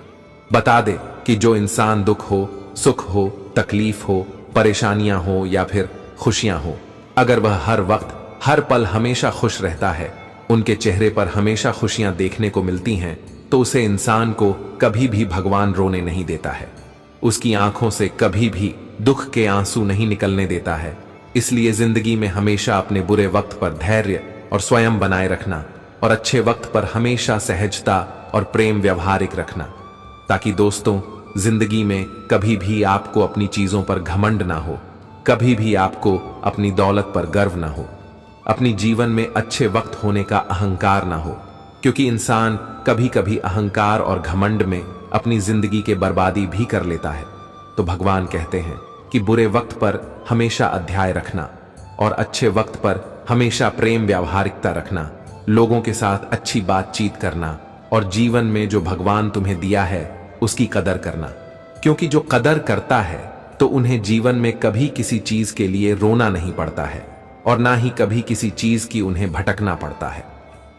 बता दे कि जो इंसान दुख हो, सुख हो, तकलीफ हो, परेशानियां हो या फिर खुशियां हो, अगर वह हर वक्त, हर पल हमेशा खुश रहता है, उनके चेहरे पर हमेशा खुशियां देखने को मिलती हैं, तो उसे इंसान को कभी भी भगवान रोने नहीं देता है। उसकी आंखों से कभी भी दुख के आंसू नहीं निकलने देता है। इसलिए जिंदगी में हमेशा अपने बुरे वक्त पर धैर्य और स्वयं बनाए रखना और अच्छे वक्त पर हमेशा सहजता और प्रेम व्यवहारिक रखना, ताकि दोस्तों, जिंदगी में कभी भी आपको अपनी चीजों पर घमंड ना हो, कभी भी आपको अपनी दौलत पर गर्व ना हो, अपनी जीवन में अच्छे वक्त होने का अहंकार ना हो, क्योंकि इंसान कभी कभी अहंकार और घमंड में अपनी जिंदगी के बर्बादी भी कर लेता है। तो भगवान कहते हैं कि बुरे वक्त पर हमेशा अध्याय रखना और अच्छे वक्त पर हमेशा प्रेम व्यावहारिकता रखना, लोगों के साथ अच्छी बातचीत करना और जीवन में जो भगवान तुम्हें दिया है उसकी कदर करना, क्योंकि जो कदर करता है तो उन्हें जीवन में कभी किसी चीज के लिए रोना नहीं पड़ता है और ना ही कभी किसी चीज की उन्हें भटकना पड़ता है।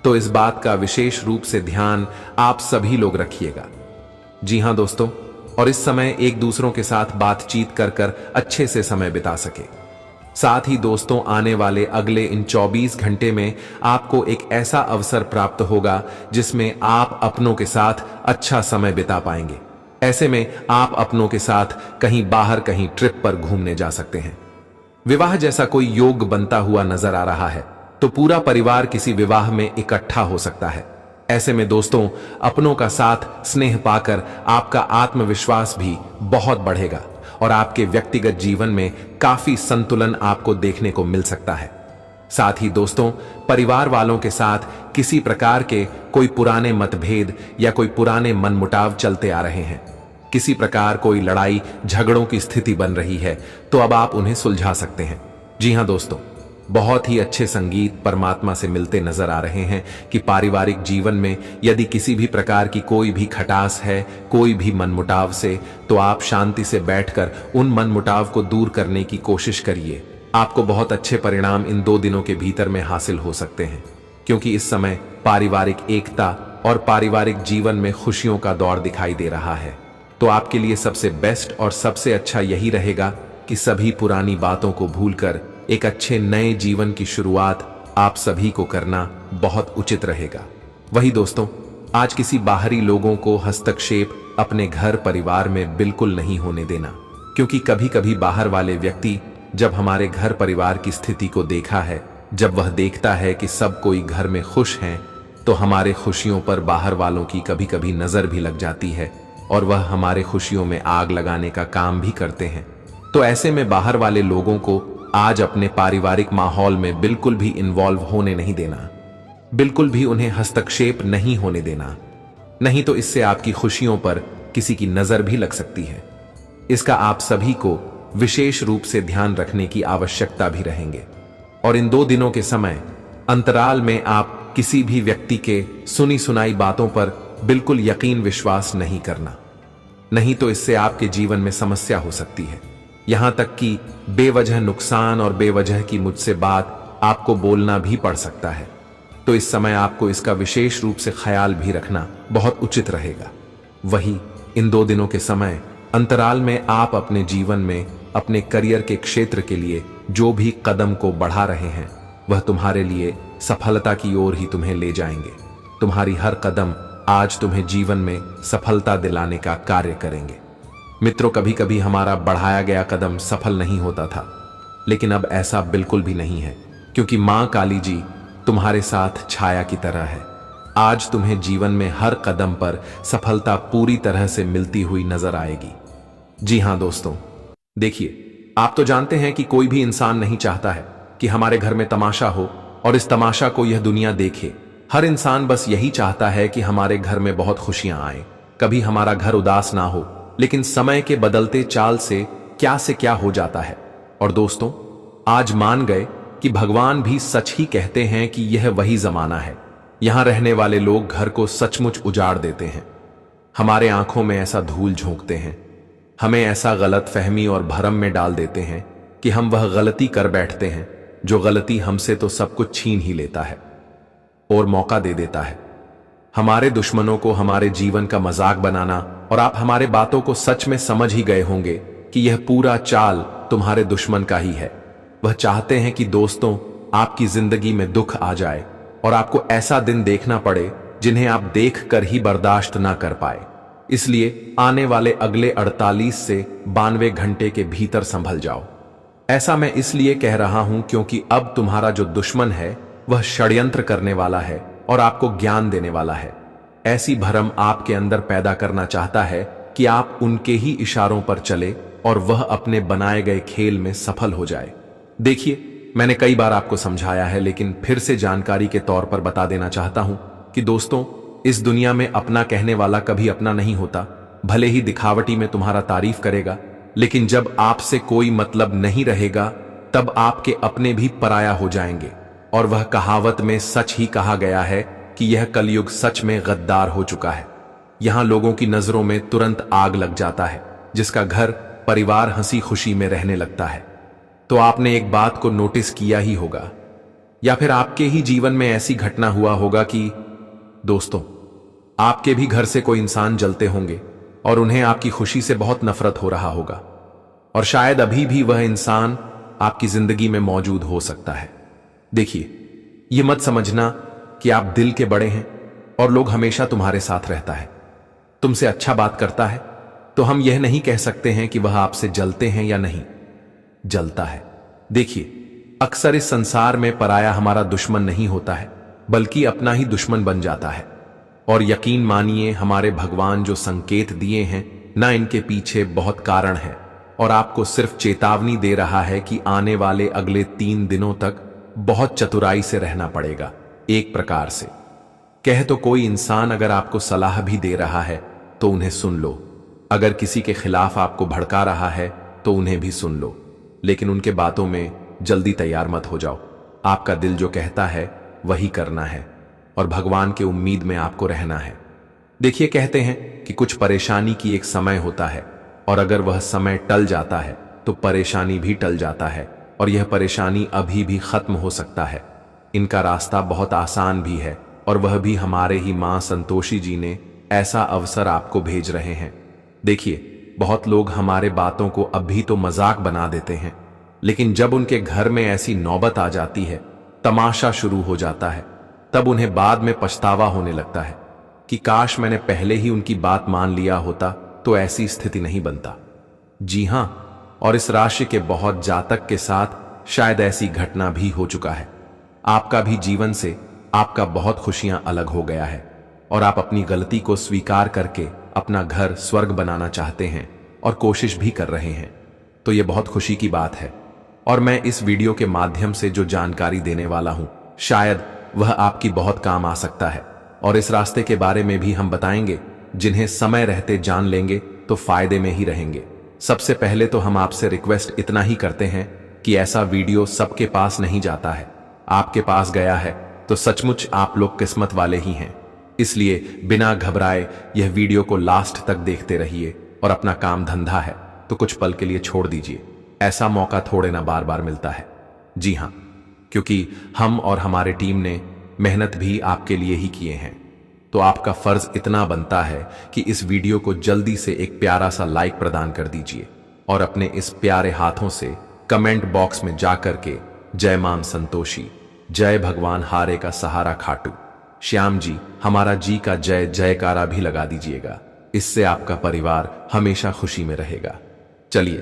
तो इस बात का विशेष रूप से ध्यान आप सभी लोग रखिएगा। जी हां दोस्तों, और इस समय एक दूसरों के साथ बातचीत कर कर अच्छे से समय बिता सके। साथ ही दोस्तों, आने वाले अगले इन 24 घंटे में आपको एक ऐसा अवसर प्राप्त होगा जिसमें आप अपनों के साथ अच्छा समय बिता पाएंगे। ऐसे में आप अपनों के साथ कहीं बाहर, कहीं ट्रिप पर घूमने जा सकते हैं। विवाह जैसा कोई योग बनता हुआ नजर आ रहा है तो पूरा परिवार किसी विवाह में इकट्ठा हो सकता है। ऐसे में दोस्तों, अपनों का साथ स्नेह पाकर आपका आत्मविश्वास भी बहुत बढ़ेगा और आपके व्यक्तिगत जीवन में काफी संतुलन आपको देखने को मिल सकता है। साथ ही दोस्तों, परिवार वालों के साथ किसी प्रकार के कोई पुराने मतभेद या कोई पुराने मनमुटाव चलते आ रहे हैं, किसी प्रकार कोई लड़ाई झगड़ों की स्थिति बन रही है, तो अब आप उन्हें सुलझा सकते हैं। जी हां दोस्तों, बहुत ही अच्छे संगीत परमात्मा से मिलते नजर आ रहे हैं कि पारिवारिक जीवन में यदि किसी भी प्रकार की कोई भी खटास है, कोई भी मनमुटाव से, तो आप शांति से बैठकर उन मनमुटाव को दूर करने की कोशिश करिए। आपको बहुत अच्छे परिणाम इन 2 दिनों के भीतर में हासिल हो सकते हैं, क्योंकि इस समय पारिवारिक एकता और पारिवारिक जीवन में खुशियों का दौर दिखाई दे रहा है। तो आपके लिए सबसे बेस्ट और सबसे अच्छा यही रहेगा कि सभी पुरानी बातों को भूलकर एक अच्छे नए जीवन की शुरुआत आप सभी को करना बहुत उचित रहेगा। वही दोस्तों, आज किसी बाहरी लोगों को हस्तक्षेप अपने घर परिवार में बिल्कुल नहीं होने देना, क्योंकि कभी कभी बाहर वाले व्यक्ति जब हमारे घर परिवार की स्थिति को देखा है, जब वह देखता है कि सब कोई घर में खुश हैं, तो हमारे खुशियों पर बाहर वालों की कभी कभी नजर भी लग जाती है और वह हमारे खुशियों में आग लगाने का काम भी करते हैं। तो ऐसे में बाहर वाले लोगों को आज अपने पारिवारिक माहौल में बिल्कुल भी इन्वॉल्व होने नहीं देना, बिल्कुल भी उन्हें हस्तक्षेप नहीं होने देना, नहीं तो इससे आपकी खुशियों पर किसी की नजर भी लग सकती है। इसका आप सभी को विशेष रूप से ध्यान रखने की आवश्यकता भी रहेंगे। और इन 2 दिनों के समय अंतराल में आप किसी भी व्यक्ति के सुनी सुनाई बातों पर बिल्कुल यकीन विश्वास नहीं करना, नहीं तो इससे आपके जीवन में समस्या हो सकती है। यहां तक कि बेवजह नुकसान और बेवजह की मुझसे बात आपको बोलना भी पड़ सकता है। तो इस समय आपको इसका विशेष रूप से ख्याल भी रखना बहुत उचित रहेगा। वही इन 2 दिनों के समय अंतराल में आप अपने जीवन में अपने करियर के क्षेत्र के लिए जो भी कदम को बढ़ा रहे हैं, वह तुम्हारे लिए सफलता की ओर ही तुम्हें ले जाएंगे। तुम्हारी हर कदम आज तुम्हें जीवन में सफलता दिलाने का कार्य करेंगे। मित्रों, कभी कभी हमारा बढ़ाया गया कदम सफल नहीं होता था, लेकिन अब ऐसा बिल्कुल भी नहीं है, क्योंकि मां काली जी तुम्हारे साथ छाया की तरह है। आज तुम्हें जीवन में हर कदम पर सफलता पूरी तरह से मिलती हुई नजर आएगी। जी हां दोस्तों, देखिए, आप तो जानते हैं कि कोई भी इंसान नहीं चाहता है कि हमारे घर में तमाशा हो और इस तमाशा को यह दुनिया देखे। हर इंसान बस यही चाहता है कि हमारे घर में बहुत खुशियां आए, कभी हमारा घर उदास ना हो। लेकिन समय के बदलते चाल से क्या हो जाता है। और दोस्तों, आज मान गए कि भगवान भी सच ही कहते हैं कि यह वही जमाना है। यहां रहने वाले लोग घर को सचमुच उजाड़ देते हैं, हमारे आंखों में ऐसा धूल झोंकते हैं, हमें ऐसा गलत फहमी और भरम में डाल देते हैं कि हम वह गलती कर बैठते हैं जो गलती हमसे तो सब कुछ छीन ही लेता है और मौका दे देता है। हमारे दुश्मनों को हमारे जीवन का मजाक बनाना, और आप हमारे बातों को सच में समझ ही गए होंगे कि यह पूरा चाल तुम्हारे दुश्मन का ही है। वह चाहते हैं कि दोस्तों, आपकी जिंदगी में दुख आ जाए और आपको ऐसा दिन देखना पड़े जिन्हें आप देख कर ही बर्दाश्त ना कर पाए। इसलिए आने वाले अगले 48 से 92 घंटे के भीतर संभल जाओ। ऐसा मैं इसलिए कह रहा हूं क्योंकि अब तुम्हारा जो दुश्मन है वह षड्यंत्र करने वाला है और आपको ज्ञान देने वाला है। ऐसी भरम आपके अंदर पैदा करना चाहता है कि आप उनके ही इशारों पर चले और वह अपने बनाए गए खेल में सफल हो जाए। देखिए, मैंने कई बार आपको समझाया है, लेकिन फिर से जानकारी के तौर पर बता देना चाहता हूं कि दोस्तों, इस दुनिया में अपना कहने वाला कभी अपना नहीं होता। भले ही दिखावटी में तुम्हारा तारीफ करेगा, लेकिन जब आपसे कोई मतलब नहीं रहेगा तब आपके अपने भी पराया हो जाएंगे। और वह कहावत में सच ही कहा गया है कि यह कलयुग सच में गद्दार हो चुका है। यहां लोगों की नजरों में तुरंत आग लग जाता है, जिसका घर परिवार हंसी खुशी में रहने लगता है। तो आपने एक बात को नोटिस किया ही होगा, या फिर आपके ही जीवन में ऐसी घटना हुआ होगा कि दोस्तों, आपके भी घर से कोई इंसान जलते होंगे और उन्हें आपकी खुशी से बहुत नफरत हो रहा होगा, और शायद अभी भी वह इंसान आपकी जिंदगी में मौजूद हो सकता है। देखिए, यह मत समझना कि आप दिल के बड़े हैं और लोग हमेशा तुम्हारे साथ रहता है, तुमसे अच्छा बात करता है, तो हम यह नहीं कह सकते हैं कि वह आपसे जलते हैं या नहीं। जलता है। देखिए, अक्सर इस संसार में पराया हमारा दुश्मन नहीं होता है, बल्कि अपना ही दुश्मन बन जाता है। और यकीन मानिए, हमारे भगवान जो संकेत दिए हैं ना, इनके पीछे बहुत कारण है, और आपको सिर्फ चेतावनी दे रहा है कि आने वाले अगले 3 दिनों तक बहुत चतुराई से रहना पड़ेगा। एक प्रकार से कह तो कोई इंसान अगर आपको सलाह भी दे रहा है तो उन्हें सुन लो, अगर किसी के खिलाफ आपको भड़का रहा है तो उन्हें भी सुन लो, लेकिन उनके बातों में जल्दी तैयार मत हो जाओ। आपका दिल जो कहता है वही करना है और भगवान के उम्मीद में आपको रहना है। देखिए, कहते हैं कि कुछ परेशानी की एक समय होता है, और अगर वह समय टल जाता है तो परेशानी भी टल जाता है, और यह परेशानी अभी भी खत्म हो सकता है। इनका रास्ता बहुत आसान भी है, और वह भी हमारे ही मां संतोषी जी ने ऐसा अवसर आपको भेज रहे हैं। देखिए, बहुत लोग हमारे बातों को अब भी तो मजाक बना देते हैं, लेकिन जब उनके घर में ऐसी नौबत आ जाती है, तमाशा शुरू हो जाता है, तब उन्हें बाद में पछतावा होने लगता है कि काश मैंने पहले ही उनकी बात मान लिया होता तो ऐसी स्थिति नहीं बनता। जी हां, और इस राशि के बहुत जातक के साथ शायद ऐसी घटना भी हो चुका है। आपका भी जीवन से आपका बहुत खुशियां अलग हो गया है और आप अपनी गलती को स्वीकार करके अपना घर स्वर्ग बनाना चाहते हैं और कोशिश भी कर रहे हैं, तो यह बहुत खुशी की बात है। और मैं इस वीडियो के माध्यम से जो जानकारी देने वाला हूं, शायद वह आपकी बहुत काम आ सकता है। और इस रास्ते के बारे में भी हम बताएंगे, जिन्हें समय रहते जान लेंगे तो फायदे में ही रहेंगे। सबसे पहले तो हम आपसे रिक्वेस्ट इतना ही करते हैं कि ऐसा वीडियो सबके पास नहीं जाता है। आपके पास गया है तो सचमुच आप लोग किस्मत वाले ही हैं। इसलिए बिना घबराए यह वीडियो को लास्ट तक देखते रहिए और अपना काम धंधा है तो कुछ पल के लिए छोड़ दीजिए। ऐसा मौका थोड़े ना बार बार मिलता है। जी हां, क्योंकि हम और हमारे टीम ने मेहनत भी आपके लिए ही किए हैं, तो आपका फर्ज इतना बनता है कि इस वीडियो को जल्दी से एक प्यारा सा लाइक प्रदान कर दीजिए और अपने इस प्यारे हाथों से कमेंट बॉक्स में जाकर के जय मान संतोषी, जय भगवान हारे का सहारा खाटू, श्याम जी हमारा जी का जय जयकारा भी लगा दीजिएगा। इससे आपका परिवार हमेशा खुशी में रहेगा। चलिए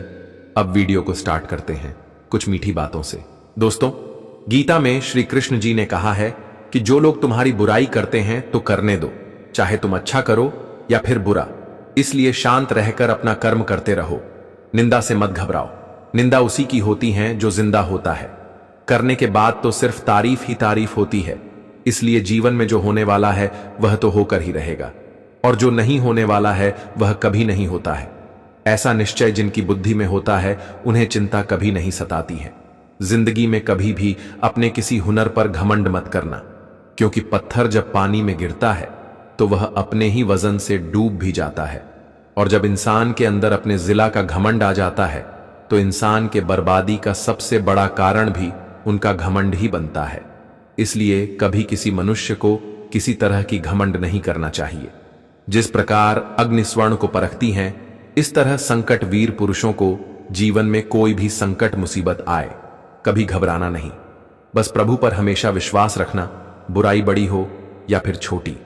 अब वीडियो को स्टार्ट करते हैं कुछ मीठी बातों से। दोस्तों, गीता में श्री कृष्ण जी ने कहा है कि जो लोग तुम्हारी बुराई करते हैं तो करने दो, चाहे तुम अच्छा करो या फिर बुरा। इसलिए शांत रहकर अपना कर्म करते रहो। निंदा से मत घबराओ। निंदा उसी की होती है जो जिंदा होता है। करने के बाद तो सिर्फ तारीफ ही तारीफ होती है। इसलिए जीवन में जो होने वाला है वह तो होकर ही रहेगा, और जो नहीं होने वाला है वह कभी नहीं होता है। ऐसा निश्चय जिनकी बुद्धि में होता है उन्हें चिंता कभी नहीं सताती है। जिंदगी में कभी भी अपने किसी हुनर पर घमंड मत करना, क्योंकि पत्थर जब पानी में गिरता है तो वह अपने ही वजन से डूब भी जाता है। और जब इंसान के अंदर अपने जिला का घमंड आ जाता है तो इंसान के बर्बादी का सबसे बड़ा कारण भी उनका घमंड ही बनता है। इसलिए कभी किसी मनुष्य को किसी तरह की घमंड नहीं करना चाहिए। जिस प्रकार अग्नि स्वर्ण को परखती हैं, इस तरह संकट वीर पुरुषों को जीवन में कोई भी संकट मुसीबत आए कभी घबराना नहीं। बस प्रभु पर हमेशा विश्वास रखना। बुराई बड़ी हो या फिर छोटी,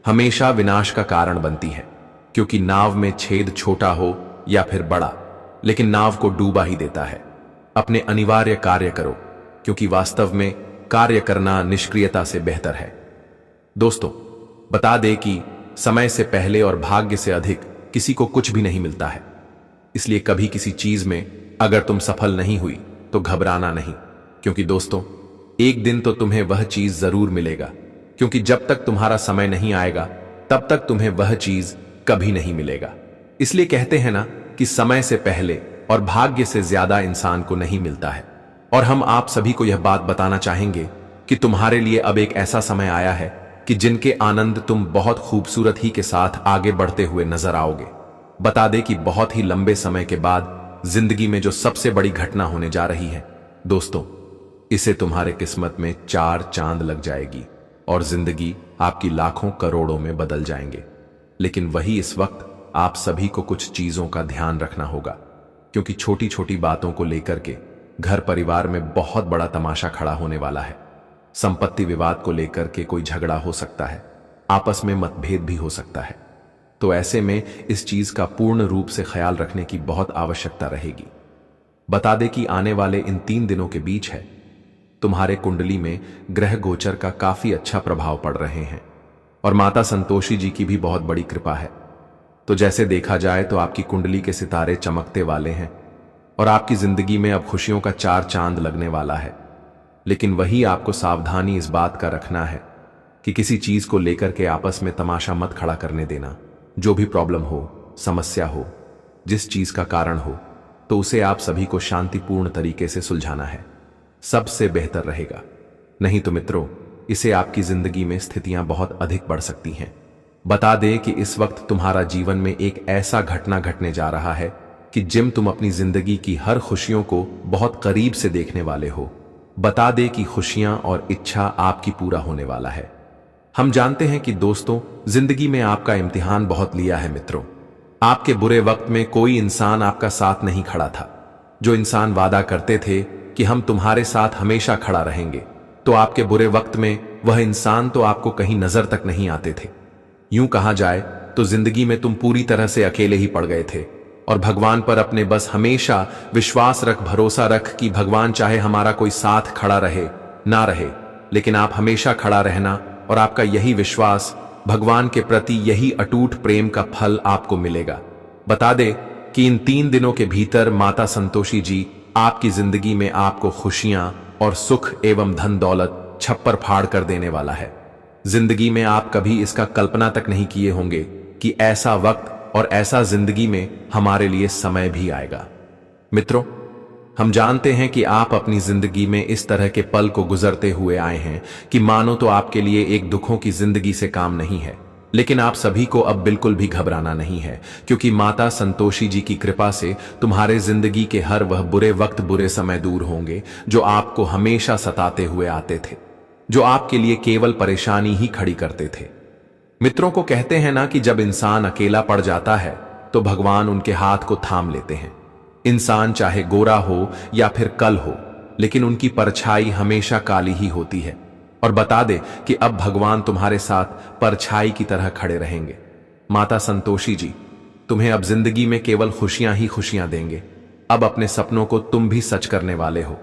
हमेशा विनाश का कारण बनती है, क्योंकि नाव में छेद छोटा हो या फिर बड़ा, लेकिन नाव को डूबा ही देता है। अपने अनिवार्य कार्य करो, क्योंकि वास्तव में कार्य करना निष्क्रियता से बेहतर है। दोस्तों, बता दें कि समय से पहले और भाग्य से अधिक किसी को कुछ भी नहीं मिलता है। इसलिए कभी किसी चीज में अगर तुम सफल नहीं हुई तो घबराना नहीं, क्योंकि दोस्तों एक दिन तो तुम्हें वह चीज जरूर मिलेगा। क्योंकि जब तक तुम्हारा समय नहीं आएगा तब तक तुम्हें वह चीज कभी नहीं मिलेगा। इसलिए कहते हैं ना कि समय से पहले और भाग्य से ज्यादा इंसान को नहीं मिलता है। और हम आप सभी को यह बात बताना चाहेंगे कि तुम्हारे लिए अब एक ऐसा समय आया है कि जिनके आनंद तुम बहुत खूबसूरत ही के साथ आगे बढ़ते हुए नजर आओगे। बता दे कि बहुत ही लंबे समय के बाद जिंदगी में जो सबसे बड़ी घटना होने जा रही है, दोस्तों, इसे तुम्हारे किस्मत में 4 चांद लग जाएगी और जिंदगी आपकी लाखों करोड़ों में बदल जाएंगे। लेकिन वही इस वक्त आप सभी को कुछ चीजों का ध्यान रखना होगा, क्योंकि छोटी छोटी बातों को लेकर के घर परिवार में बहुत बड़ा तमाशा खड़ा होने वाला है। संपत्ति विवाद को लेकर के कोई झगड़ा हो सकता है, आपस में मतभेद भी हो सकता है। तो ऐसे में इस चीज का पूर्ण रूप से ख्याल रखने की बहुत आवश्यकता रहेगी। बता दे कि आने वाले इन 3 दिनों के बीच है तुम्हारे कुंडली में ग्रह गोचर का काफी अच्छा प्रभाव पड़ रहे हैं और माता संतोषी जी की भी बहुत बड़ी कृपा है। तो जैसे देखा जाए तो आपकी कुंडली के सितारे चमकते वाले हैं और आपकी जिंदगी में अब खुशियों का 4 चांद लगने वाला है। लेकिन वही आपको सावधानी इस बात का रखना है कि किसी चीज को लेकर के आपस में तमाशा मत खड़ा करने देना। जो भी प्रॉब्लम हो, समस्या हो, जिस चीज का कारण हो, तो उसे आप सभी को शांतिपूर्ण तरीके से सुलझाना है, सबसे बेहतर रहेगा। नहीं तो मित्रों, इसे आपकी जिंदगी में स्थितियां बहुत अधिक बढ़ सकती हैं। बता दें कि इस वक्त तुम्हारा जीवन में एक ऐसा घटना घटने जा रहा है कि जिम तुम अपनी जिंदगी की हर खुशियों को बहुत करीब से देखने वाले हो। बता दे कि खुशियां और इच्छा आपकी पूरा होने वाला है। हम जानते हैं कि दोस्तों, जिंदगी में आपका इम्तिहान बहुत लिया है मित्रों, आपके बुरे वक्त में कोई इंसान आपका साथ नहीं खड़ा था। जो इंसान वादा करते थे कि हम तुम्हारे साथ हमेशा खड़ा रहेंगे, तो आपके बुरे वक्त में वह इंसान तो आपको कहीं नजर तक नहीं आते थे। यूं कहा जाए तो जिंदगी में तुम पूरी तरह से अकेले ही पड़ गए थे और भगवान पर अपने बस हमेशा विश्वास रख, भरोसा रख कि भगवान चाहे हमारा कोई साथ खड़ा रहे ना रहे, लेकिन आप हमेशा खड़ा रहना और आपका यही विश्वास, भगवान के प्रति यही अटूट प्रेम का फल आपको मिलेगा। बता दे कि इन 3 दिनों के भीतर माता संतोषी जी आपकी जिंदगी में आपको खुशियां और सुख एवं धन दौलत छप्पर फाड़ कर देने वाला है। जिंदगी में आप कभी इसका कल्पना तक नहीं किए होंगे कि ऐसा वक्त और ऐसा जिंदगी में हमारे लिए समय भी आएगा। मित्रों, हम जानते हैं कि आप अपनी जिंदगी में इस तरह के पल को गुजरते हुए आए हैं कि मानो तो आपके लिए एक दुखों की जिंदगी से काम नहीं है, लेकिन आप सभी को अब बिल्कुल भी घबराना नहीं है, क्योंकि माता संतोषी जी की कृपा से तुम्हारे जिंदगी के हर वह बुरे वक्त, बुरे समय दूर होंगे जो आपको हमेशा सताते हुए आते थे, जो आपके लिए केवल परेशानी ही खड़ी करते थे। मित्रों को कहते हैं ना कि जब इंसान अकेला पड़ जाता है तो भगवान उनके हाथ को थाम लेते हैं। इंसान चाहे गोरा हो या फिर कल हो, लेकिन उनकी परछाई हमेशा काली ही होती है। और बता दे कि अब भगवान तुम्हारे साथ परछाई की तरह खड़े रहेंगे। माता संतोषी जी तुम्हें अब जिंदगी में केवल खुशियां ही खुशियां देंगे। अब अपने सपनों को तुम भी सच करने वाले हो।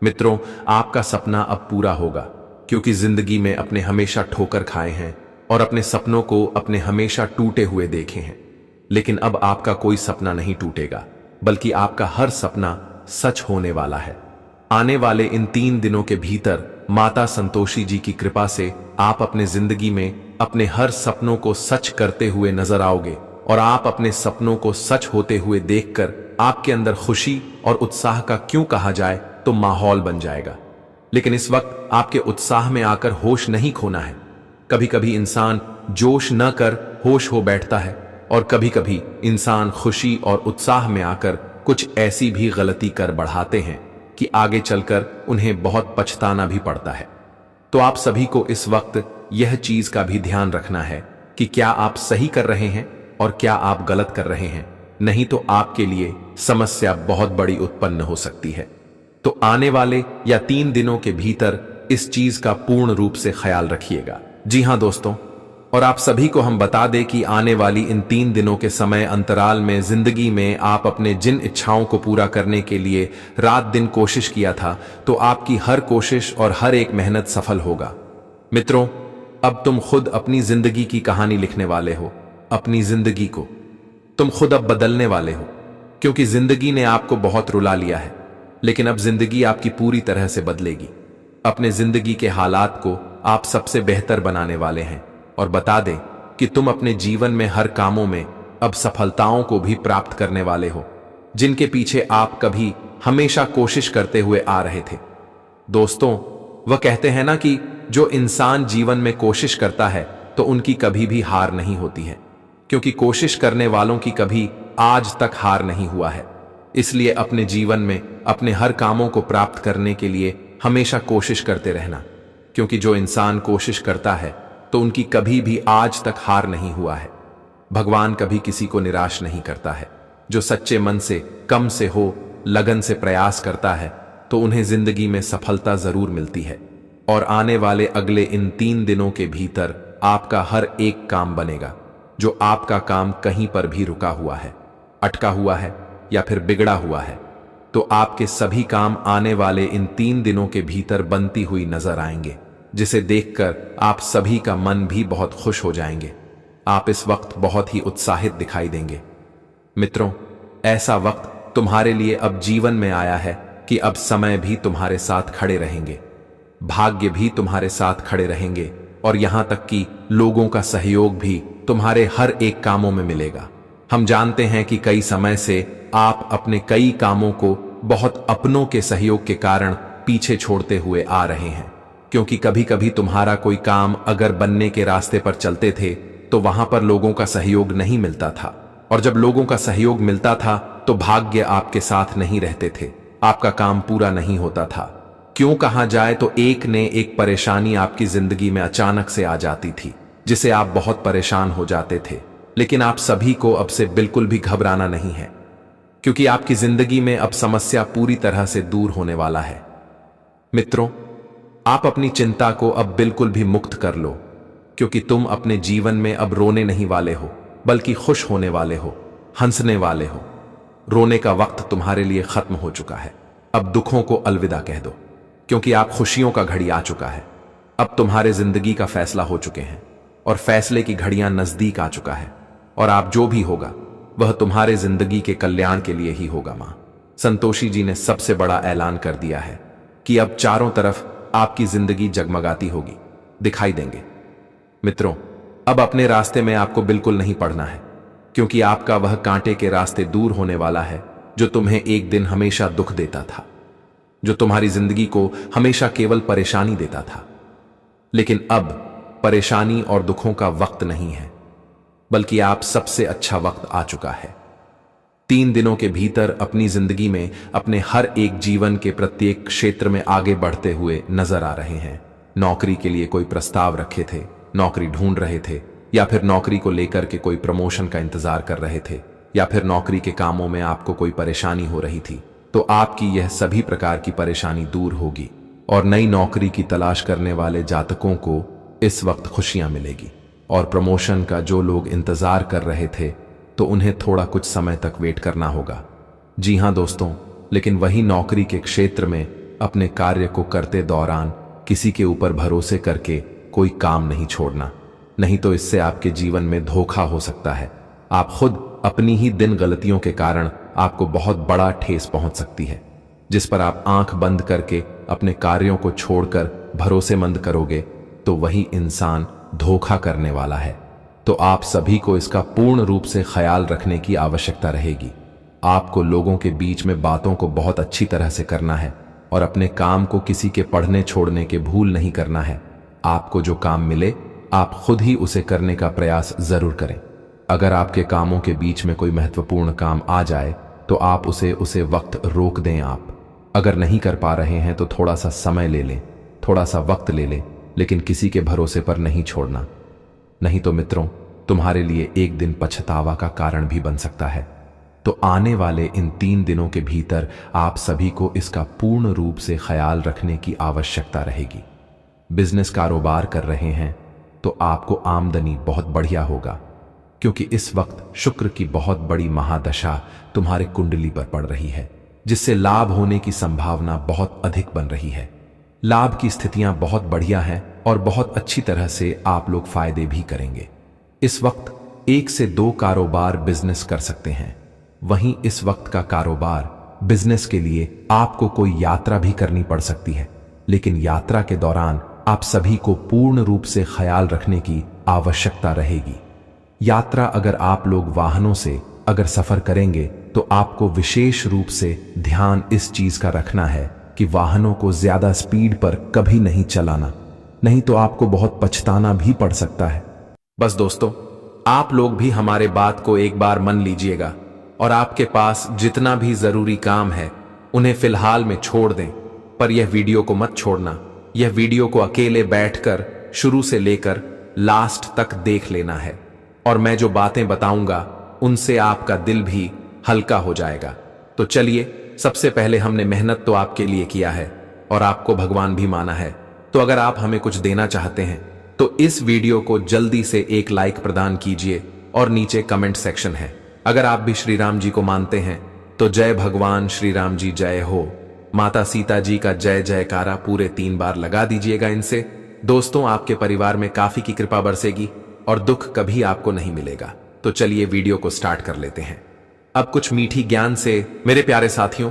मित्रों, आपका सपना अब पूरा होगा, क्योंकि जिंदगी में अपने हमेशा ठोकर खाए हैं और अपने सपनों को अपने हमेशा टूटे हुए देखे हैं, लेकिन अब आपका कोई सपना नहीं टूटेगा, बल्कि आपका हर सपना सच होने वाला है। आने वाले इन 3 दिनों के भीतर माता संतोषी जी की कृपा से आप अपने जिंदगी में अपने हर सपनों को सच करते हुए नजर आओगे और आप अपने सपनों को सच होते हुए देखकर आपके अंदर खुशी और उत्साह का क्यों कहा जाए तो माहौल बन जाएगा। लेकिन इस वक्त आपके उत्साह में आकर होश नहीं खोना है। कभी कभी इंसान जोश न कर होश हो बैठता है और कभी कभी इंसान खुशी और उत्साह में आकर कुछ ऐसी भी गलती कर बढ़ाते हैं कि आगे चलकर उन्हें बहुत पछताना भी पड़ता है। तो आप सभी को इस वक्त यह चीज का भी ध्यान रखना है कि क्या आप सही कर रहे हैं और क्या आप गलत कर रहे हैं, नहीं तो आपके लिए समस्या बहुत बड़ी उत्पन्न हो सकती है। तो आने वाले या 3 दिनों के भीतर इस चीज का पूर्ण रूप से ख्याल रखिएगा। जी हां दोस्तों, और आप सभी को हम बता दें कि आने वाली इन 3 दिनों के समय अंतराल में जिंदगी में आप अपने जिन इच्छाओं को पूरा करने के लिए रात दिन कोशिश किया था, तो आपकी हर कोशिश और हर एक मेहनत सफल होगा। मित्रों, अब तुम खुद अपनी जिंदगी की कहानी लिखने वाले हो। अपनी जिंदगी को तुम खुद अब बदलने वाले हो, क्योंकि जिंदगी ने आपको बहुत रुला लिया है, लेकिन अब जिंदगी आपकी पूरी तरह से बदलेगी। अपने जिंदगी के हालात को आप सबसे बेहतर बनाने वाले हैं और बता दें कि तुम अपने जीवन में हर कामों में अब सफलताओं को भी प्राप्त करने वाले हो, जिनके पीछे आप कभी हमेशा कोशिश करते हुए आ रहे थे। दोस्तों, वह कहते हैं ना कि जो इंसान जीवन में कोशिश करता है तो उनकी कभी भी हार नहीं होती है, क्योंकि कोशिश करने वालों की कभी आज तक हार नहीं हुआ है। इसलिए अपने जीवन में अपने हर कामों को प्राप्त करने के लिए हमेशा कोशिश करते रहना, क्योंकि जो इंसान कोशिश करता है तो उनकी कभी भी आज तक हार नहीं हुआ है। भगवान कभी किसी को निराश नहीं करता है। जो सच्चे मन से, कम से हो, लगन से प्रयास करता है तो उन्हें जिंदगी में सफलता जरूर मिलती है। और आने वाले अगले इन 3 दिनों के भीतर आपका हर एक काम बनेगा। जो आपका काम कहीं पर भी रुका हुआ है, अटका हुआ है या फिर बिगड़ा हुआ है, तो आपके सभी काम आने वाले इन 3 दिनों के भीतर बनती हुई नजर आएंगे, जिसे देखकर आप सभी का मन भी बहुत खुश हो जाएंगे। आप इस वक्त बहुत ही उत्साहित दिखाई देंगे। मित्रों, ऐसा वक्त तुम्हारे लिए अब जीवन में आया है कि अब समय भी तुम्हारे साथ खड़े रहेंगे, भाग्य भी तुम्हारे साथ खड़े रहेंगे और यहां तक कि लोगों का सहयोग भी तुम्हारे हर एक कामों में मिलेगा। हम जानते हैं कि कई समय से आप अपने कई कामों को बहुत अपनों के सहयोग के कारण पीछे छोड़ते हुए आ रहे हैं, क्योंकि कभी कभी तुम्हारा कोई काम अगर बनने के रास्ते पर चलते थे तो वहां पर लोगों का सहयोग नहीं मिलता था, और जब लोगों का सहयोग मिलता था तो भाग्य आपके साथ नहीं रहते थे, आपका काम पूरा नहीं होता था। क्यों कहा जाए तो एक ने एक परेशानी आपकी जिंदगी में अचानक से आ जाती थी, जिसे आप बहुत परेशान हो जाते थे। लेकिन आप सभी को अब से बिल्कुल भी घबराना नहीं है, क्योंकि आपकी जिंदगी में अब समस्या पूरी तरह से दूर होने वाला है। मित्रों, आप अपनी चिंता को अब बिल्कुल भी मुक्त कर लो, क्योंकि तुम अपने जीवन में अब रोने नहीं वाले हो, बल्कि खुश होने वाले हो, हंसने वाले हो। रोने का वक्त तुम्हारे लिए खत्म हो चुका है। अब दुखों को अलविदा कह दो, क्योंकि आप खुशियों का घड़ी आ चुका है। अब तुम्हारे जिंदगी का फैसला हो चुके हैं और फैसले की घड़ियां नजदीक आ चुका है, और आप जो भी होगा वह तुम्हारे जिंदगी के कल्याण के लिए ही होगा। मां संतोषी जी ने सबसे बड़ा ऐलान कर दिया है कि अब चारों तरफ आपकी जिंदगी जगमगाती होगी, दिखाई देंगे। मित्रों, अब अपने रास्ते में आपको बिल्कुल नहीं पड़ना है, क्योंकि आपका वह कांटे के रास्ते दूर होने वाला है जो तुम्हें एक दिन हमेशा दुख देता था, जो तुम्हारी जिंदगी को हमेशा केवल परेशानी देता था। लेकिन अब परेशानी और दुखों का वक्त नहीं है, बल्कि आप सबसे अच्छा वक्त आ चुका है। 3 दिनों के भीतर अपनी जिंदगी में अपने हर एक जीवन के प्रत्येक क्षेत्र में आगे बढ़ते हुए नजर आ रहे हैं। नौकरी के लिए कोई प्रस्ताव रखे थे, नौकरी ढूंढ रहे थे, या फिर नौकरी को लेकर के कोई प्रमोशन का इंतजार कर रहे थे, या फिर नौकरी के कामों में आपको कोई परेशानी हो रही थी, तो आपकी यह सभी प्रकार की परेशानी दूर होगी और नई नौकरी की तलाश करने वाले जातकों को इस वक्त खुशियां मिलेगी। और प्रमोशन का जो लोग इंतजार कर रहे थे, तो उन्हें थोड़ा कुछ समय तक वेट करना होगा। जी हां दोस्तों, लेकिन वही नौकरी के क्षेत्र में अपने कार्य को करते दौरान किसी के ऊपर भरोसे करके कोई काम नहीं छोड़ना, नहीं तो इससे आपके जीवन में धोखा हो सकता है। आप खुद अपनी ही दिन गलतियों के कारण आपको बहुत बड़ा ठेस पहुंच सकती है। जिस पर आप आंख बंद करके अपने कार्यों को छोड़कर भरोसेमंद करोगे, तो वही इंसान धोखा करने वाला है। तो आप सभी को इसका पूर्ण रूप से ख्याल रखने की आवश्यकता रहेगी। आपको लोगों के बीच में बातों को बहुत अच्छी तरह से करना है और अपने काम को किसी के पढ़ने छोड़ने के भूल नहीं करना है। आपको जो काम मिले, आप खुद ही उसे करने का प्रयास जरूर करें। अगर आपके कामों के बीच में कोई महत्वपूर्ण काम आ जाए, तो आप उसे वक्त रोक दें। आप अगर नहीं कर पा रहे हैं तो थोड़ा सा समय ले लें, थोड़ा सा वक्त ले लें, लेकिन किसी के भरोसे पर नहीं छोड़ना। नहीं तो मित्रों, तुम्हारे लिए एक दिन पछतावा का कारण भी बन सकता है। तो आने वाले इन 3 दिनों के भीतर आप सभी को इसका पूर्ण रूप से ख्याल रखने की आवश्यकता रहेगी। बिजनेस कारोबार कर रहे हैं तो आपको आमदनी बहुत बढ़िया होगा, क्योंकि इस वक्त शुक्र की बहुत बड़ी महादशा तुम्हारे कुंडली पर पड़ रही है, जिससे लाभ होने की संभावना बहुत अधिक बन रही है। लाभ की स्थितियां बहुत बढ़िया हैं और बहुत अच्छी तरह से आप लोग फायदे भी करेंगे। इस वक्त 1 से 2 कारोबार बिजनेस कर सकते हैं। वहीं इस वक्त का कारोबार बिजनेस के लिए आपको कोई यात्रा भी करनी पड़ सकती है, लेकिन यात्रा के दौरान आप सभी को पूर्ण रूप से ख्याल रखने की आवश्यकता रहेगी। यात्रा अगर आप लोग वाहनों से अगर सफर करेंगे, तो आपको विशेष रूप से ध्यान इस चीज का रखना है कि वाहनों को ज्यादा स्पीड पर कभी नहीं चलाना, नहीं तो आपको बहुत पछताना भी पड़ सकता है। बस दोस्तों, आप लोग भी हमारे बात को एक बार मान लीजिएगा और आपके पास जितना भी जरूरी काम है उन्हें फिलहाल में छोड़ दें, पर यह वीडियो को मत छोड़ना। यह वीडियो को अकेले बैठकर शुरू से लेकर लास्ट तक देख लेना है, और मैं जो बातें बताऊंगा उनसे आपका दिल भी हल्का हो जाएगा। तो चलिए, सबसे पहले हमने मेहनत तो आपके लिए किया है और आपको भगवान भी माना है, तो अगर आप हमें कुछ देना चाहते हैं तो इस वीडियो को जल्दी से एक लाइक प्रदान कीजिए और नीचे कमेंट सेक्शन है। अगर आप भी श्री राम जी को मानते हैं तो जय भगवान श्री राम जी जय हो, माता सीता जी का जय जयकारा पूरे 3 बार लगा दीजिएगा इनसे। दोस्तों, आपके परिवार में काफी की कृपा बरसेगी और दुख कभी आपको नहीं मिलेगा। तो चलिए वीडियो को स्टार्ट कर लेते हैं। अब कुछ मीठी ज्ञान से मेरे प्यारे साथियों,